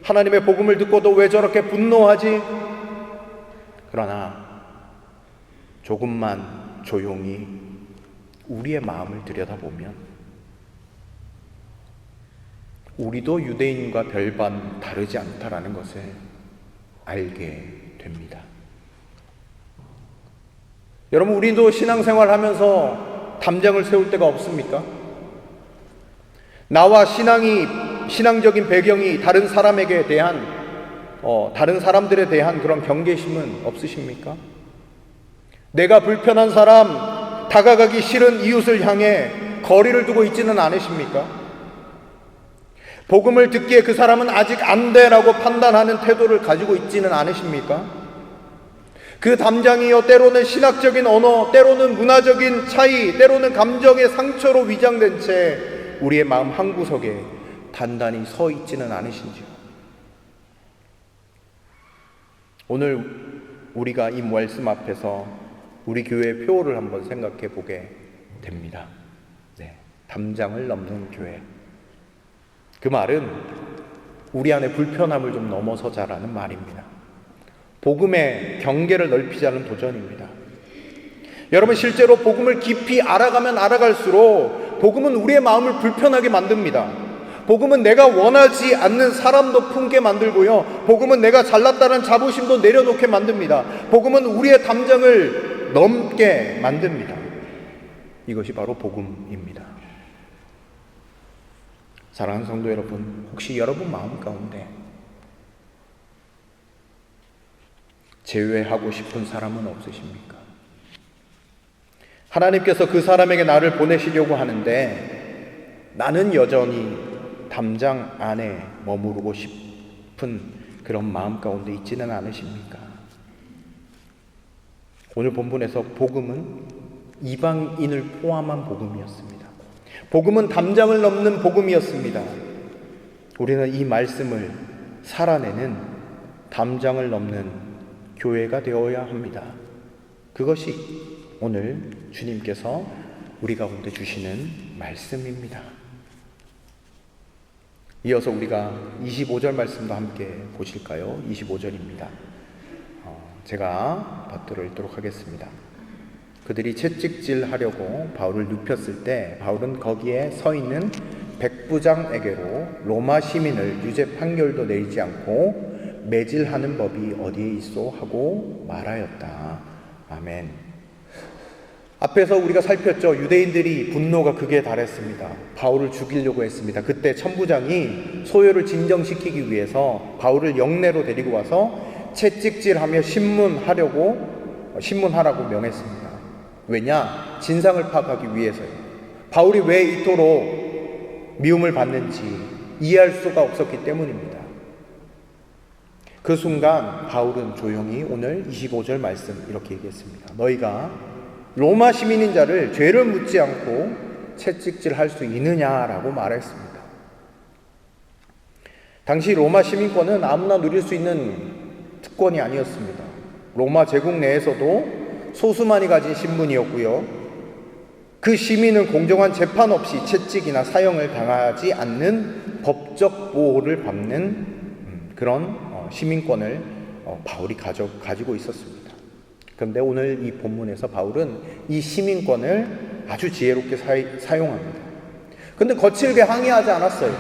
[SPEAKER 1] 하나님의 복음을 듣고도 왜 저렇게 분노하지? 그러나 조금만 조용히 우리의 마음을 들여다보면 우리도 유대인과 별반 다르지 않다라는 것을 알게 됩니다. 여러분, 우리도 신앙생활 하면서 담장을 세울 때가 없습니까? 나와 신앙적인 배경이 다른 사람에게 대한 다른 사람들에 대한 그런 경계심은 없으십니까? 내가 불편한 사람, 다가가기 싫은 이웃을 향해 거리를 두고 있지는 않으십니까? 복음을 듣기에 그 사람은 아직 안 돼라고 판단하는 태도를 가지고 있지는 않으십니까? 그 담장이요, 때로는 신학적인 언어, 때로는 문화적인 차이, 때로는 감정의 상처로 위장된 채 우리의 마음 한구석에 단단히 서 있지는 않으신지요? 오늘 우리가 이 말씀 앞에서 우리 교회의 표를 한번 생각해 보게 됩니다. 담장을 넘는 교회. 그 말은 우리 안에 불편함을 좀 넘어서자라는 말입니다. 복음의 경계를 넓히자는 도전입니다. 여러분, 실제로 복음을 깊이 알아가면 알아갈수록 복음은 우리의 마음을 불편하게 만듭니다. 복음은 내가 원하지 않는 사람도 품게 만들고요. 복음은 내가 잘났다는 자부심도 내려놓게 만듭니다. 복음은 우리의 담장을 넘게 만듭니다. 이것이 바로 복음입니다. 사랑하는 성도 여러분, 혹시 여러분 마음 가운데 제외하고 싶은 사람은 없으십니까? 하나님께서 그 사람에게 나를 보내시려고 하는데 나는 여전히 담장 안에 머무르고 싶은 그런 마음 가운데 있지는 않으십니까? 오늘 본문에서 복음은 이방인을 포함한 복음이었습니다. 복음은 담장을 넘는 복음이었습니다. 우리는 이 말씀을 살아내는 담장을 넘는 교회가 되어야 합니다. 그것이 오늘 주님께서 우리 가운데 주시는 말씀입니다. 이어서 우리가 25절 말씀도 함께 보실까요? 25절입니다. 제가 받들어 읽도록 하겠습니다. 그들이 채찍질하려고 바울을 눕혔을 때 바울은 거기에 서 있는 백부장에게로 로마 시민을 유죄 판결도 내리지 않고 매질하는 법이 어디에 있소 하고 말하였다. 아멘. 앞에서 우리가 살폈죠. 유대인들이 분노가 극에 달했습니다. 바울을 죽이려고 했습니다. 그때 천부장이 소요를 진정시키기 위해서 바울을 영내로 데리고 와서 채찍질하며 신문하라고 명했습니다. 왜냐? 진상을 파악하기 위해서요. 바울이 왜 이토록 미움을 받는지 이해할 수가 없었기 때문입니다. 그 순간 바울은 조용히 오늘 25절 말씀 이렇게 얘기했습니다. 너희가 로마 시민인 자를 죄를 묻지 않고 채찍질할 수 있느냐라고 말했습니다. 당시 로마 시민권은 아무나 누릴 수 있는 특권이 아니었습니다. 로마 제국 내에서도 소수만이 가진 신분이었고요. 그 시민은 공정한 재판 없이 채찍이나 사형을 당하지 않는 법적 보호를 받는 그런 시민권을 바울이 가지고 있었습니다. 그런데 오늘 이 본문에서 바울은 이 시민권을 아주 지혜롭게 사용합니다. 그런데 거칠게 항의하지 않았어요.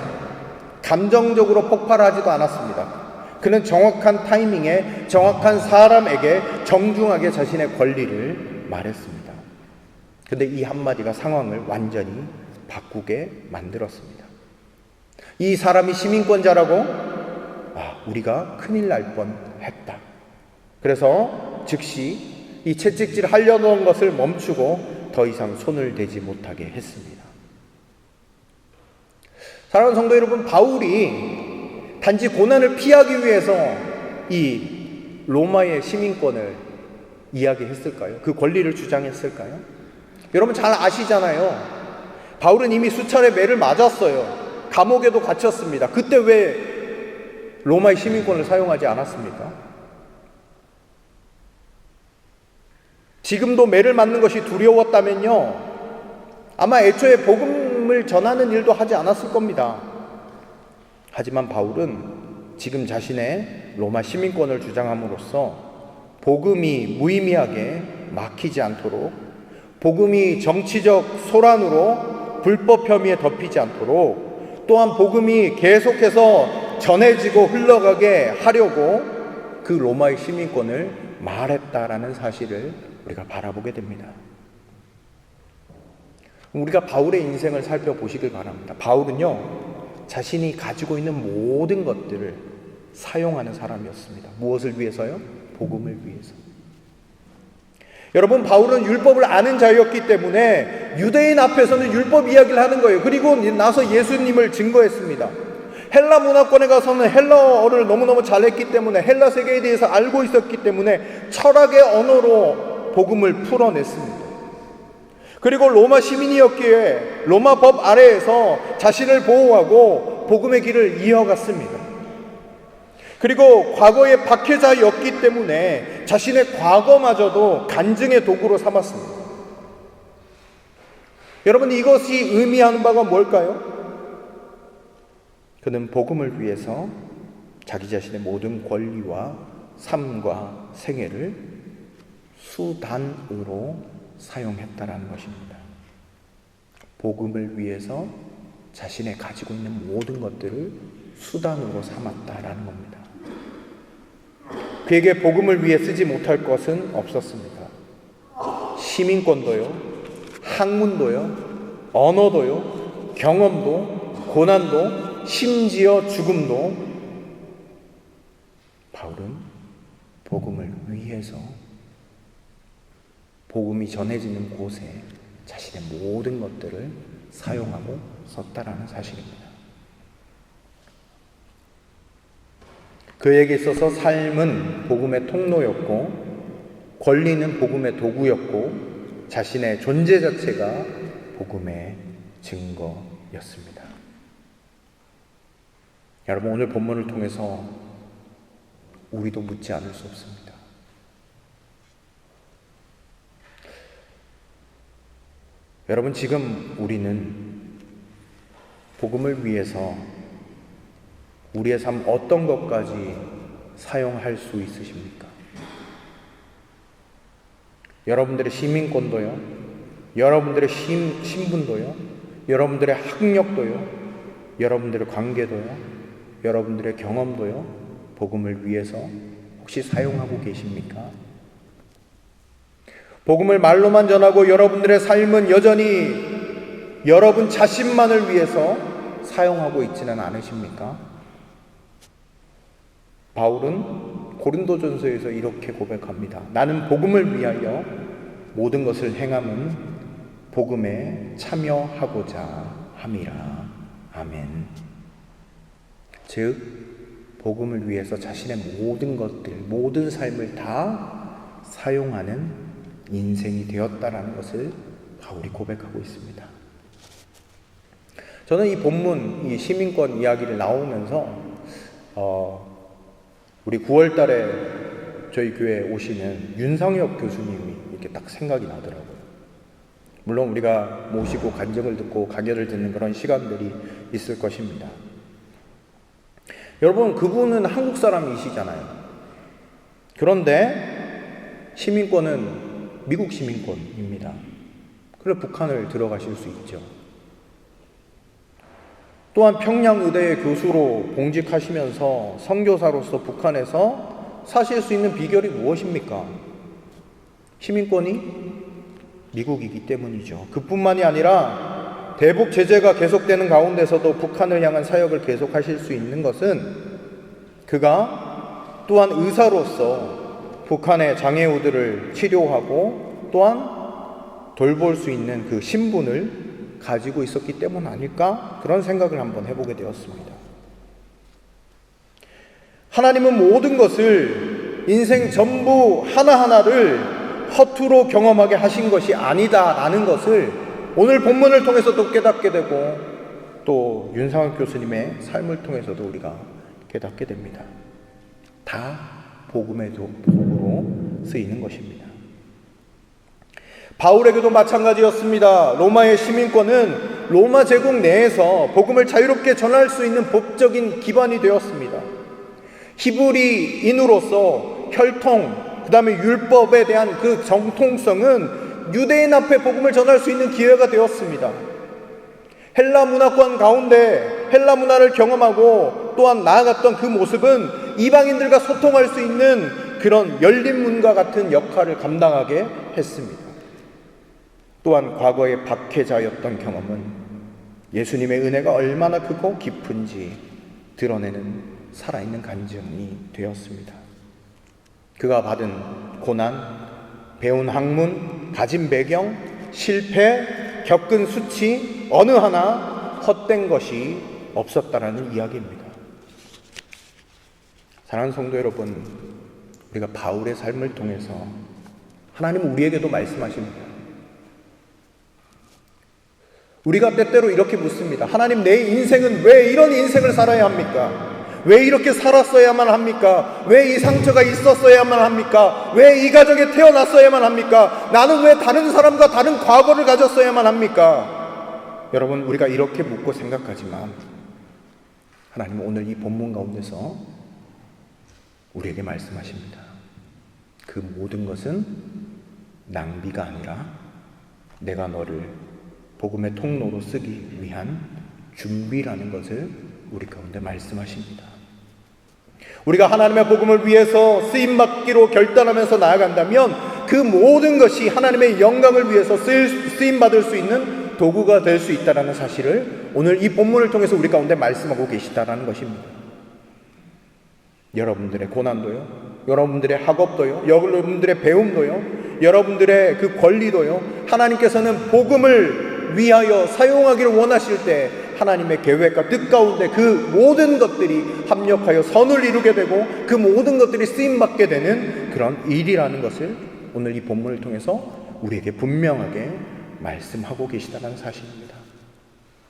[SPEAKER 1] 감정적으로 폭발하지도 않았습니다. 그는 정확한 타이밍에 정확한 사람에게 정중하게 자신의 권리를 말했습니다. 그런데 이 한마디가 상황을 완전히 바꾸게 만들었습니다. 이 사람이 시민권자라고? 우리가 큰일 날 뻔했다. 그래서 즉시 이 채찍질 하려던 것을 멈추고 더 이상 손을 대지 못하게 했습니다. 사랑하는 성도 여러분, 바울이 단지 고난을 피하기 위해서 이 로마의 시민권을 이야기했을까요? 그 권리를 주장했을까요? 여러분 잘 아시잖아요. 바울은 이미 수차례 매를 맞았어요. 감옥에도 갇혔습니다. 그때 왜 로마의 시민권을 사용하지 않았습니까? 지금도 매를 맞는 것이 두려웠다면요, 아마 애초에 복음을 전하는 일도 하지 않았을 겁니다. 하지만 바울은 지금 자신의 로마 시민권을 주장함으로써 복음이 무의미하게 막히지 않도록, 복음이 정치적 소란으로 불법 혐의에 덮이지 않도록, 또한 복음이 계속해서 전해지고 흘러가게 하려고 그 로마의 시민권을 말했다라는 사실을 우리가 바라보게 됩니다. 우리가 바울의 인생을 살펴보시길 바랍니다. 바울은요, 자신이 가지고 있는 모든 것들을 사용하는 사람이었습니다. 무엇을 위해서요? 복음을 위해서. 여러분, 바울은 율법을 아는 자였기 때문에 유대인 앞에서는 율법 이야기를 하는 거예요. 그리고 나서 예수님을 증거했습니다. 헬라 문화권에 가서는 헬라어를 너무너무 잘했기 때문에, 헬라 세계에 대해서 알고 있었기 때문에 철학의 언어로 복음을 풀어냈습니다. 그리고 로마 시민이었기에 로마 법 아래에서 자신을 보호하고 복음의 길을 이어갔습니다. 그리고 과거의 박해자였기 때문에 자신의 과거마저도 간증의 도구로 삼았습니다. 여러분, 이것이 의미하는 바가 뭘까요? 그는 복음을 위해서 자기 자신의 모든 권리와 삶과 생애를 수단으로 사용했다라는 것입니다. 복음을 위해서 자신의 가지고 있는 모든 것들을 수단으로 삼았다라는 겁니다. 그에게 복음을 위해 쓰지 못할 것은 없었습니다. 시민권도요, 학문도요, 언어도요, 경험도, 고난도, 심지어 죽음도 바울은 복음을 위해서 복음이 전해지는 곳에 자신의 모든 것들을 사용하고 썼다라는 사실입니다. 그에게 있어서 삶은 복음의 통로였고 권리는 복음의 도구였고 자신의 존재 자체가 복음의 증거였습니다. 여러분, 오늘 본문을 통해서 우리도 묻지 않을 수 없습니다. 여러분, 지금 우리는 복음을 위해서 우리의 삶 어떤 것까지 사용할 수 있으십니까? 여러분들의 시민권도요, 여러분들의 신분도요, 여러분들의 학력도요, 여러분들의 관계도요, 여러분들의 경험도요, 복음을 위해서 혹시 사용하고 계십니까? 복음을 말로만 전하고 여러분들의 삶은 여전히 여러분 자신만을 위해서 사용하고 있지는 않으십니까? 바울은 고린도전서에서 이렇게 고백합니다. 나는 복음을 위하여 모든 것을 행함은 복음에 참여하고자 함이라. 아멘. 즉 복음을 위해서 자신의 모든 것들, 모든 삶을 다 사용하는 인생이 되었다라는 것을 바울이 고백하고 있습니다. 저는 이 본문, 이 시민권 이야기를 나오면서 우리 9월 달에 저희 교회에 오시는 윤상혁 교수님이 이렇게 딱 생각이 나더라고요. 물론 우리가 모시고 간증을 듣고 강연을 듣는 그런 시간들이 있을 것입니다. 여러분, 그분은 한국 사람이시잖아요. 그런데 시민권은 미국 시민권입니다. 그래서 북한을 들어가실 수 있죠. 또한 평양의대의 교수로 봉직하시면서 선교사로서 북한에서 사실 수 있는 비결이 무엇입니까? 시민권이 미국이기 때문이죠. 그뿐만이 아니라 대북 제재가 계속되는 가운데서도 북한을 향한 사역을 계속하실 수 있는 것은 그가 또한 의사로서 북한의 장애우들을 치료하고 또한 돌볼 수 있는 그 신분을 가지고 있었기 때문 아닐까? 그런 생각을 한번 해보게 되었습니다. 하나님은 모든 것을 인생 전부 하나하나를 허투루 경험하게 하신 것이 아니다라는 것을 오늘 본문을 통해서도 깨닫게 되고 또 윤상혁 교수님의 삶을 통해서도 우리가 깨닫게 됩니다. 다 복음의 도구로 쓰이는 것입니다. 바울에게도 마찬가지였습니다. 로마의 시민권은 로마 제국 내에서 복음을 자유롭게 전할 수 있는 법적인 기반이 되었습니다. 히브리인으로서 혈통, 그 다음에 율법에 대한 그 정통성은 유대인 앞에 복음을 전할 수 있는 기회가 되었습니다. 헬라 문화권 가운데 헬라 문화를 경험하고 또한 나아갔던 그 모습은 이방인들과 소통할 수 있는 그런 열린 문과 같은 역할을 감당하게 했습니다. 또한 과거의 박해자였던 경험은 예수님의 은혜가 얼마나 크고 깊은지 드러내는 살아있는 간증이 되었습니다. 그가 받은 고난, 배운 학문, 가진 배경, 실패, 겪은 수치 어느 하나 헛된 것이 없었다라는 이야기입니다. 사랑하는 성도 여러분, 우리가 바울의 삶을 통해서 하나님은 우리에게도 말씀하십니다. 우리가 때때로 이렇게 묻습니다. 하나님, 내 인생은 왜 이런 인생을 살아야 합니까? 왜 이렇게 살았어야만 합니까? 왜 이 상처가 있었어야만 합니까? 왜 이 가정에 태어났어야만 합니까? 나는 왜 다른 사람과 다른 과거를 가졌어야만 합니까? 여러분, 우리가 이렇게 묻고 생각하지만 하나님은 오늘 이 본문 가운데서 우리에게 말씀하십니다. 그 모든 것은 낭비가 아니라 내가 너를 복음의 통로로 쓰기 위한 준비라는 것을 우리 가운데 말씀하십니다. 우리가 하나님의 복음을 위해서 쓰임받기로 결단하면서 나아간다면 그 모든 것이 하나님의 영광을 위해서 쓰임받을 수 있는 도구가 될 수 있다는 사실을 오늘 이 본문을 통해서 우리 가운데 말씀하고 계시다는 것입니다. 여러분들의 고난도요, 여러분들의 학업도요, 여러분들의 배움도요, 여러분들의 그 권리도요, 하나님께서는 복음을 위하여 사용하기를 원하실 때 하나님의 계획과 뜻 가운데 그 모든 것들이 합력하여 선을 이루게 되고 그 모든 것들이 쓰임받게 되는 그런 일이라는 것을 오늘 이 본문을 통해서 우리에게 분명하게 말씀하고 계시다는 사실입니다.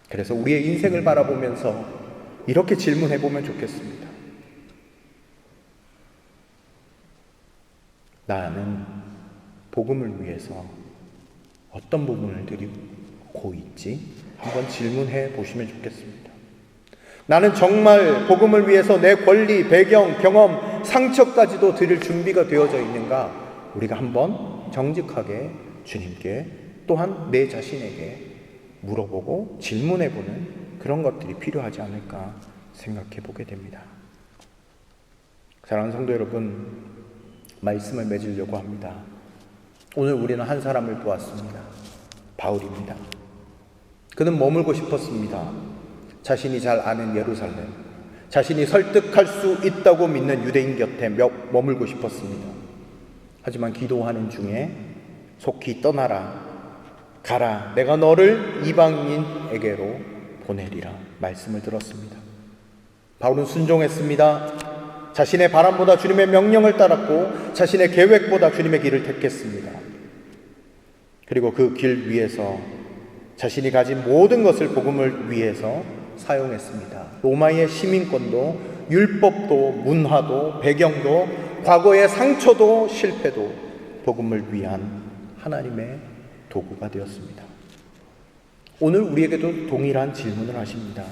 [SPEAKER 1] 그래서 우리의 인생을 바라보면서 이렇게 질문해 보면 좋겠습니다. 나는 복음을 위해서 어떤 부분을 드리고 있지? 한번 질문해 보시면 좋겠습니다. 나는 정말 복음을 위해서 내 권리, 배경, 경험, 상처까지도 드릴 준비가 되어져 있는가? 우리가 한번 정직하게 주님께 또한 내 자신에게 물어보고 질문해 보는 그런 것들이 필요하지 않을까 생각해 보게 됩니다. 사랑하는 성도 여러분, 말씀을 맺으려고 합니다. 오늘 우리는 한 사람을 보았습니다. 바울입니다. 그는 머물고 싶었습니다. 자신이 잘 아는 예루살렘, 자신이 설득할 수 있다고 믿는 유대인 곁에 머물고 싶었습니다. 하지만 기도하는 중에 속히 떠나라, 가라, 내가 너를 이방인에게로 보내리라 말씀을 들었습니다. 바울은 순종했습니다. 자신의 바람보다 주님의 명령을 따랐고 자신의 계획보다 주님의 길을 택했습니다. 그리고 그 길 위에서 자신이 가진 모든 것을 복음을 위해서 사용했습니다. 로마의 시민권도, 율법도, 문화도, 배경도, 과거의 상처도, 실패도 복음을 위한 하나님의 도구가 되었습니다. 오늘 우리에게도 동일한 질문을 하십니다.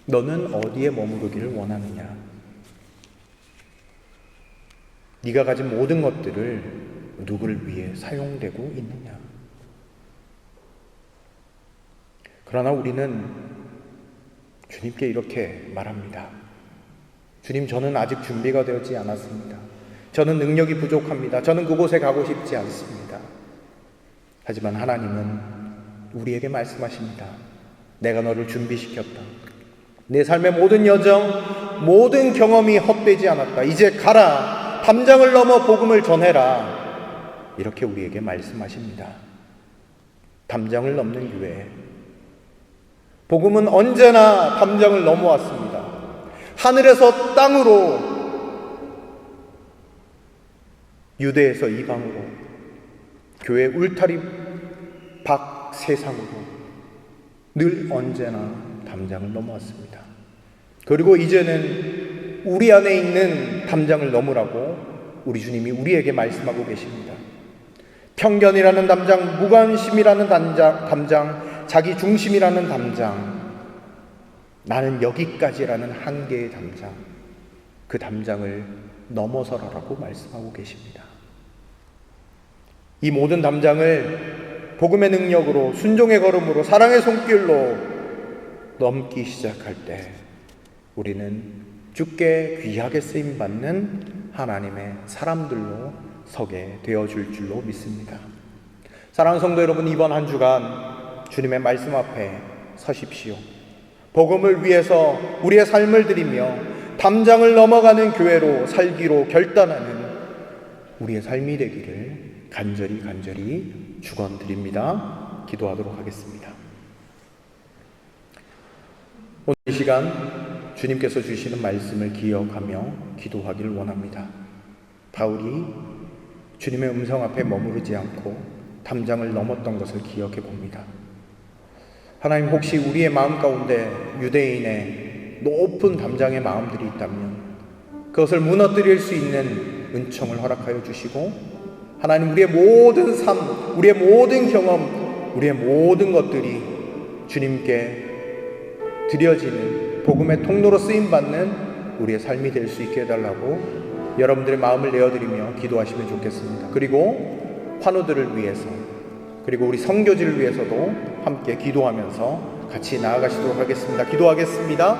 [SPEAKER 1] 너는 어디에 머무르기를 원하느냐? 네가 가진 모든 것들을 누구를 위해 사용되고 있느냐? 그러나 우리는 주님께 이렇게 말합니다. 주님, 저는 아직 준비가 되지 않았습니다. 저는 능력이 부족합니다. 저는 그곳에 가고 싶지 않습니다. 하지만 하나님은 우리에게 말씀하십니다. 내가 너를 준비시켰다. 내 삶의 모든 여정, 모든 경험이 헛되지 않았다. 이제 가라. 담장을 넘어 복음을 전해라. 이렇게 우리에게 말씀하십니다. 담장을 넘는 교회, 복음은 언제나 담장을 넘어왔습니다. 하늘에서 땅으로, 유대에서 이방으로, 교회 울타리 밖 세상으로 늘 언제나 담장을 넘어왔습니다. 그리고 이제는 우리 안에 있는 담장을 넘으라고 우리 주님이 우리에게 말씀하고 계십니다. 편견이라는 담장, 무관심이라는 담장, 자기 중심이라는 담장, 나는 여기까지라는 한계의 담장, 그 담장을 넘어서라라고 말씀하고 계십니다. 이 모든 담장을 복음의 능력으로, 순종의 걸음으로, 사랑의 손길로 넘기 시작할 때 우리는 주께 귀하게 쓰임받는 하나님의 사람들로 서게 되어줄 줄로 믿습니다. 사랑하는 성도 여러분, 이번 한 주간 주님의 말씀 앞에 서십시오. 복음을 위해서 우리의 삶을 드리며 담장을 넘어가는 교회로 살기로 결단하는 우리의 삶이 되기를 간절히 축원드립니다. 기도하도록 하겠습니다. 오늘 이 시간 주님께서 주시는 말씀을 기억하며 기도하기를 원합니다. 바울이 주님의 음성 앞에 머무르지 않고 담장을 넘었던 것을 기억해 봅니다. 하나님, 혹시 우리의 마음 가운데 유대인의 높은 담장의 마음들이 있다면 그것을 무너뜨릴 수 있는 은총을 허락하여 주시고, 하나님, 우리의 모든 삶, 우리의 모든 경험, 우리의 모든 것들이 주님께 드려지는 복음의 통로로 쓰임받는 우리의 삶이 될 수 있게 해달라고 여러분들의 마음을 내어드리며 기도하시면 좋겠습니다. 그리고 환우들을 위해서, 그리고 우리 선교지를 위해서도 함께 기도하면서 같이 나아가시도록 하겠습니다. 기도하겠습니다.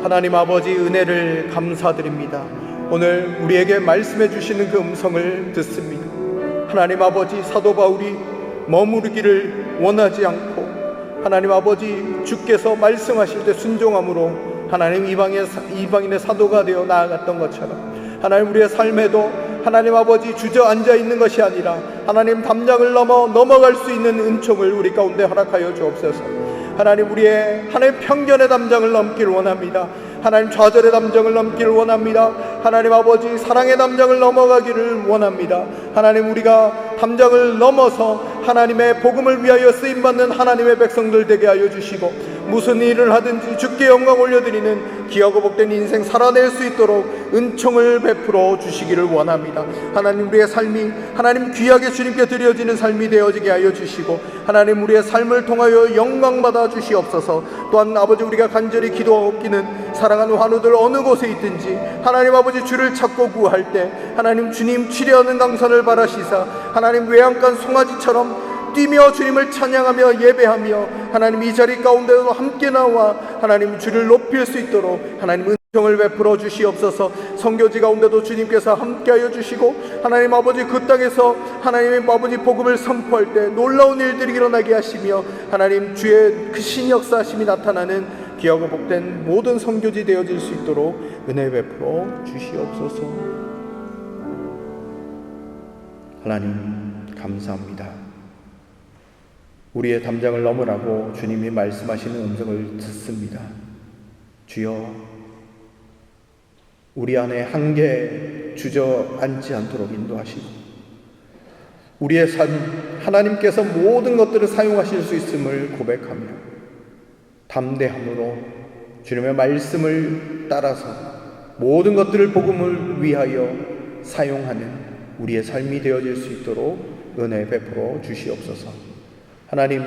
[SPEAKER 1] 하나님 아버지, 은혜를 감사드립니다. 오늘 우리에게 말씀해 주시는 그 음성을 듣습니다. 하나님 아버지, 사도 바울이 머무르기를 원하지 않고 하나님 아버지, 주께서 말씀하실 때 순종함으로 하나님 이방인의 사도가 되어 나아갔던 것처럼 하나님 우리의 삶에도 하나님 아버지 주저앉아 있는 것이 아니라 하나님 담장을 넘어갈 수 있는 은총을 우리 가운데 허락하여 주옵소서. 하나님 우리의 하나님 편견의 담장을 넘기를 원합니다. 하나님 좌절의 담장을 넘기를 원합니다. 하나님 아버지 사랑의 담장을 넘어가기를 원합니다. 하나님 우리가 담장을 넘어서 하나님의 복음을 위하여 쓰임받는 하나님의 백성들 되게 하여 주시고 무슨 일을 하든지 주께 영광 올려드리는 귀하고 복된 인생 살아낼 수 있도록 은총을 베풀어 주시기를 원합니다. 하나님 우리의 삶이 하나님 귀하게 주님께 드려지는 삶이 되어지게 하여 주시고 하나님 우리의 삶을 통하여 영광 받아 주시옵소서. 또한 아버지 우리가 간절히 기도하옵기는 사랑하는 환우들 어느 곳에 있든지 하나님 아버지 주를 찾고 구할 때 하나님 주님 치려하는 강선을 바라시사 하나님 외양간 송아지처럼 뛰며 주님을 찬양하며 예배하며 하나님 이 자리 가운데도 함께 나와 하나님 주를 높일 수 있도록 하나님 은총을 베풀어 주시옵소서. 선교지 가운데도 주님께서 함께하여 주시고 하나님 아버지 그 땅에서 하나님의 아버지 복음을 선포할 때 놀라운 일들이 일어나게 하시며 하나님 주의 그 신역사하심이 나타나는 귀하고 복된 모든 선교지 되어질 수 있도록 은혜 베풀어 주시옵소서. 하나님 감사합니다. 우리의 담장을 넘으라고 주님이 말씀하시는 음성을 듣습니다. 주여, 우리 안에 한계 주저앉지 않도록 인도하시고 우리의 삶 하나님께서 모든 것들을 사용하실 수 있음을 고백하며 담대함으로 주님의 말씀을 따라서 모든 것들을 복음을 위하여 사용하는 우리의 삶이 되어질 수 있도록 은혜 베풀어 주시옵소서. 하나님,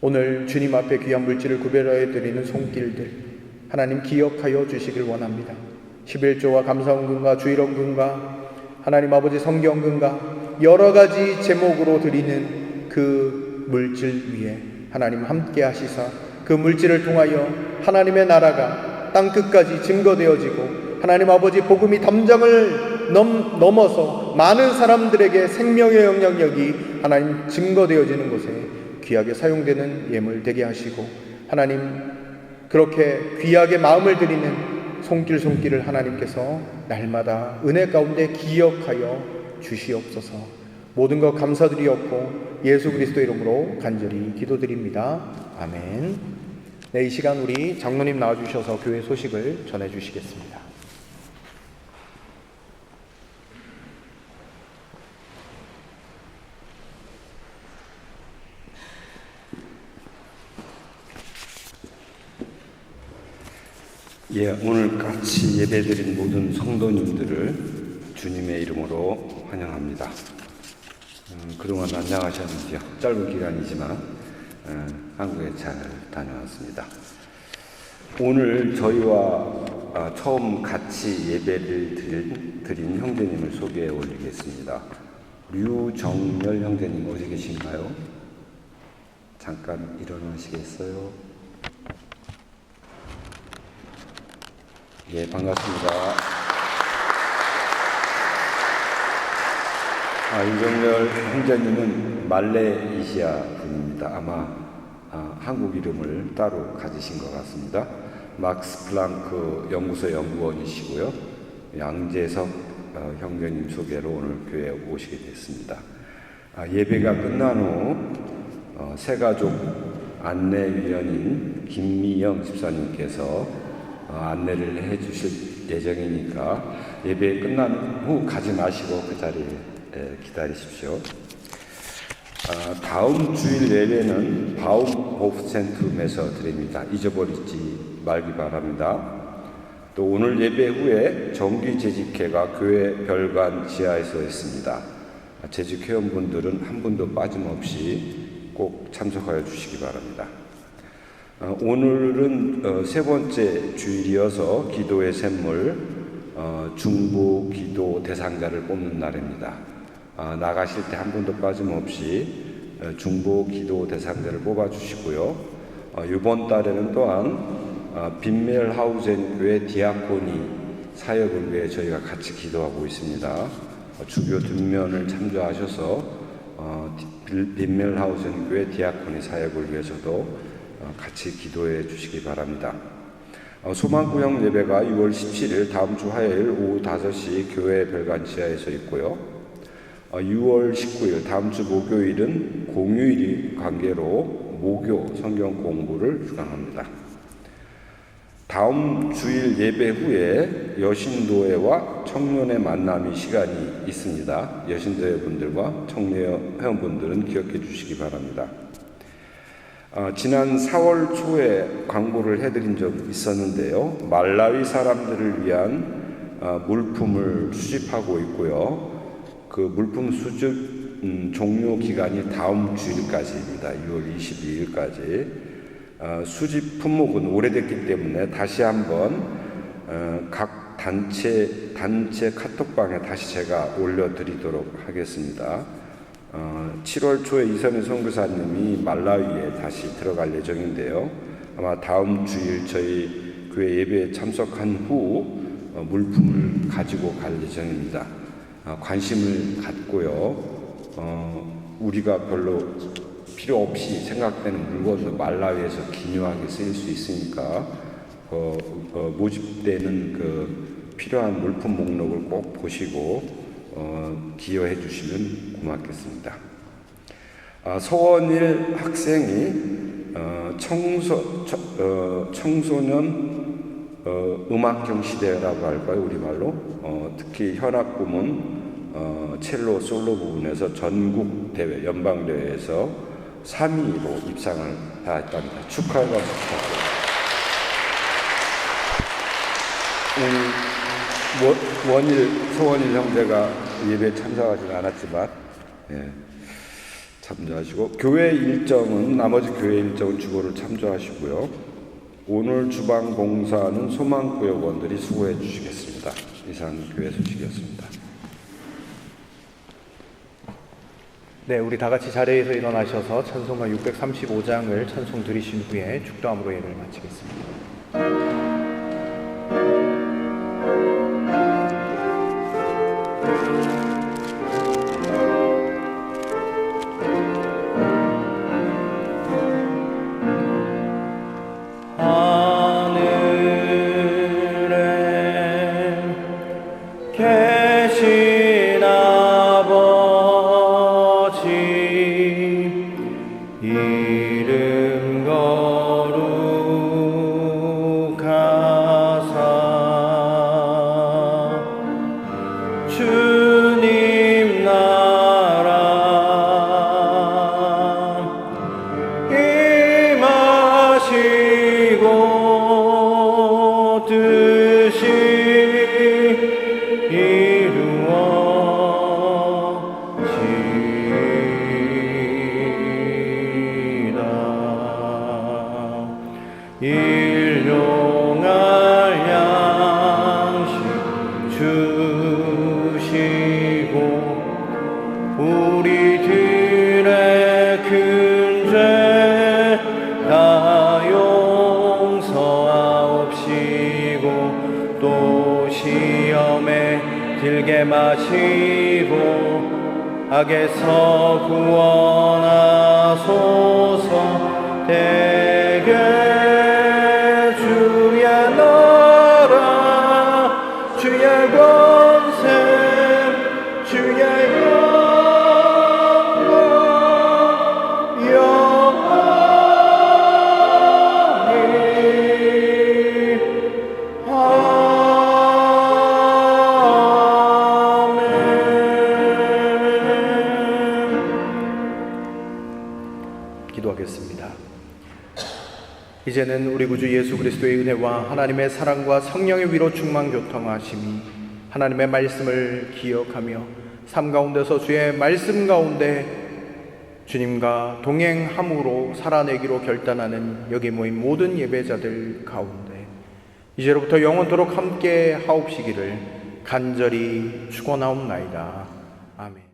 [SPEAKER 1] 오늘 주님 앞에 귀한 물질을 구별하여 드리는 손길들 하나님 기억하여 주시길 원합니다. 11조와 감사원금과 주일원금과 하나님 아버지 성경금과 여러 가지 제목으로 드리는 그 물질 위에 하나님 함께 하시사 그 물질을 통하여 하나님의 나라가 땅끝까지 증거되어지고 하나님 아버지 복음이 담장을 넘어서 많은 사람들에게 생명의 영향력이 하나님 증거되어지는 곳에 귀하게 사용되는 예물 되게 하시고 하나님 그렇게 귀하게 마음을 드리는 손길을 하나님께서 날마다 은혜 가운데 기억하여 주시옵소서. 모든 것 감사드리옵고 예수 그리스도 이름으로 간절히 기도드립니다. 아멘. 네, 이 시간 우리 장로님 나와주셔서 교회 소식을 전해주시겠습니다.
[SPEAKER 3] 예, 오늘 같이 예배드린 모든 성도님들을 주님의 이름으로 환영합니다. 그동안 안녕하셨는지요? 짧은 기간이지만 한국에 잘 다녀왔습니다. 오늘 저희와 처음 같이 예배를 드린 형제님을 소개해 올리겠습니다. 류정열 형제님 어디 계신가요? 잠깐 일어나시겠어요? 예, 반갑습니다. 윤정열 형제님은 말레이시아 분입니다. 아마 한국 이름을 따로 가지신 것 같습니다. 막스 플랑크 연구소 연구원이시고요. 양재석 형제님 소개로 오늘 교회에 오시게 됐습니다. 예배가 끝난 후 새가족 안내위원인 김미영 집사님께서 안내를 해 주실 예정이니까 예배 끝난 후 가지 마시고 그 자리에 기다리십시오. 다음 주일 예배는 바움호프센트룸에서 드립니다. 잊어버리지 말기 바랍니다. 또 오늘 예배 후에 정기 재직회가 교회 별관 지하에서 했습니다. 재직 회원분들은 한 분도 빠짐없이 꼭 참석하여 주시기 바랍니다. 오늘은 세 번째 주일이어서 기도의 샘물 중보 기도 대상자를 뽑는 날입니다. 나가실 때 한 분도 빠짐없이 중보 기도 대상자를 뽑아주시고요. 이번 달에는 또한 빈멜하우젠 교회 디아코니 사역을 위해 저희가 같이 기도하고 있습니다. 주교 뒷면을 참조하셔서 빈멜하우젠 교회 디아코니 사역을 위해서도 같이 기도해 주시기 바랍니다. 소망구역 예배가 6월 17일 다음 주 화요일 오후 5시 교회 별관 지하에서 있고요. 6월 19일 다음 주 목요일은 공휴일 관계로 모교 성경 공부를 주관합니다. 다음 주일 예배 후에 여신도회와 청년의 만남이 시간이 있습니다. 여신도회 분들과 청년 회원분들은 기억해 주시기 바랍니다. 지난 4월 초에 광고를 해드린 적이 있었는데요. 말라위 사람들을 위한 물품을 수집하고 있고요. 그 물품 수집 종료 기간이 다음 주일까지입니다. 6월 22일까지. 수집 품목은 오래됐기 때문에 다시 한번 각 단체 카톡방에 다시 제가 올려드리도록 하겠습니다. 7월 초에 이선희 선교사님이 말라위에 다시 들어갈 예정인데요. 아마 다음 주일 저희 교회 예배에 참석한 후 물품을 가지고 갈 예정입니다. 관심을 갖고요. 우리가 별로 필요 없이 생각되는 물건도 말라위에서 기묘하게 쓰일 수 있으니까 모집되는 그 필요한 물품 목록을 꼭 보시고 기여해 주시면 고맙겠습니다. 서원일 학생이 청소년 음악경 시대라고 할까요? 우리말로 특히 현악부문 첼로 솔로 부분에서 전국 대회 연방 대회에서 3위로 입상을 하였답니다. 축하합니다. 서원일 형제가 예배에 참석하지는 않았지만 참조하시고 교회 일정은 나머지 교회 일정은 주보를 참조하시고요. 오늘 주방 봉사는 소망구역원들이 수고해 주시겠습니다. 이상 교회 소식이었습니다.
[SPEAKER 1] 네, 우리 다 같이 자리에서 일어나셔서 찬송가 635장을 찬송 드리신 후에 축도함으로 예배를 마치겠습니다.
[SPEAKER 4] 계신 아버지 이름 거룩하사 주님 나라 임하시고 뜻이 일용할 양식 주시고 우리들의 큰 죄 다 용서하옵시고 또 시험에 들게 마시고 악에서 구원하소서. 대개 주의 나라 주의 권세 주의 영광 영원히 아멘.
[SPEAKER 1] 기도하겠습니다. 이제는 우리 구주 예수 그리스도의 은혜와 하나님의 사랑과 성령의 위로 충만 교통하심이 하나님의 말씀을 기억하며 삶 가운데서 주의 말씀 가운데 주님과 동행함으로 살아내기로 결단하는 여기 모인 모든 예배자들 가운데 이제로부터 영원토록 함께 하옵시기를 간절히 축원하옵나이다. 아멘.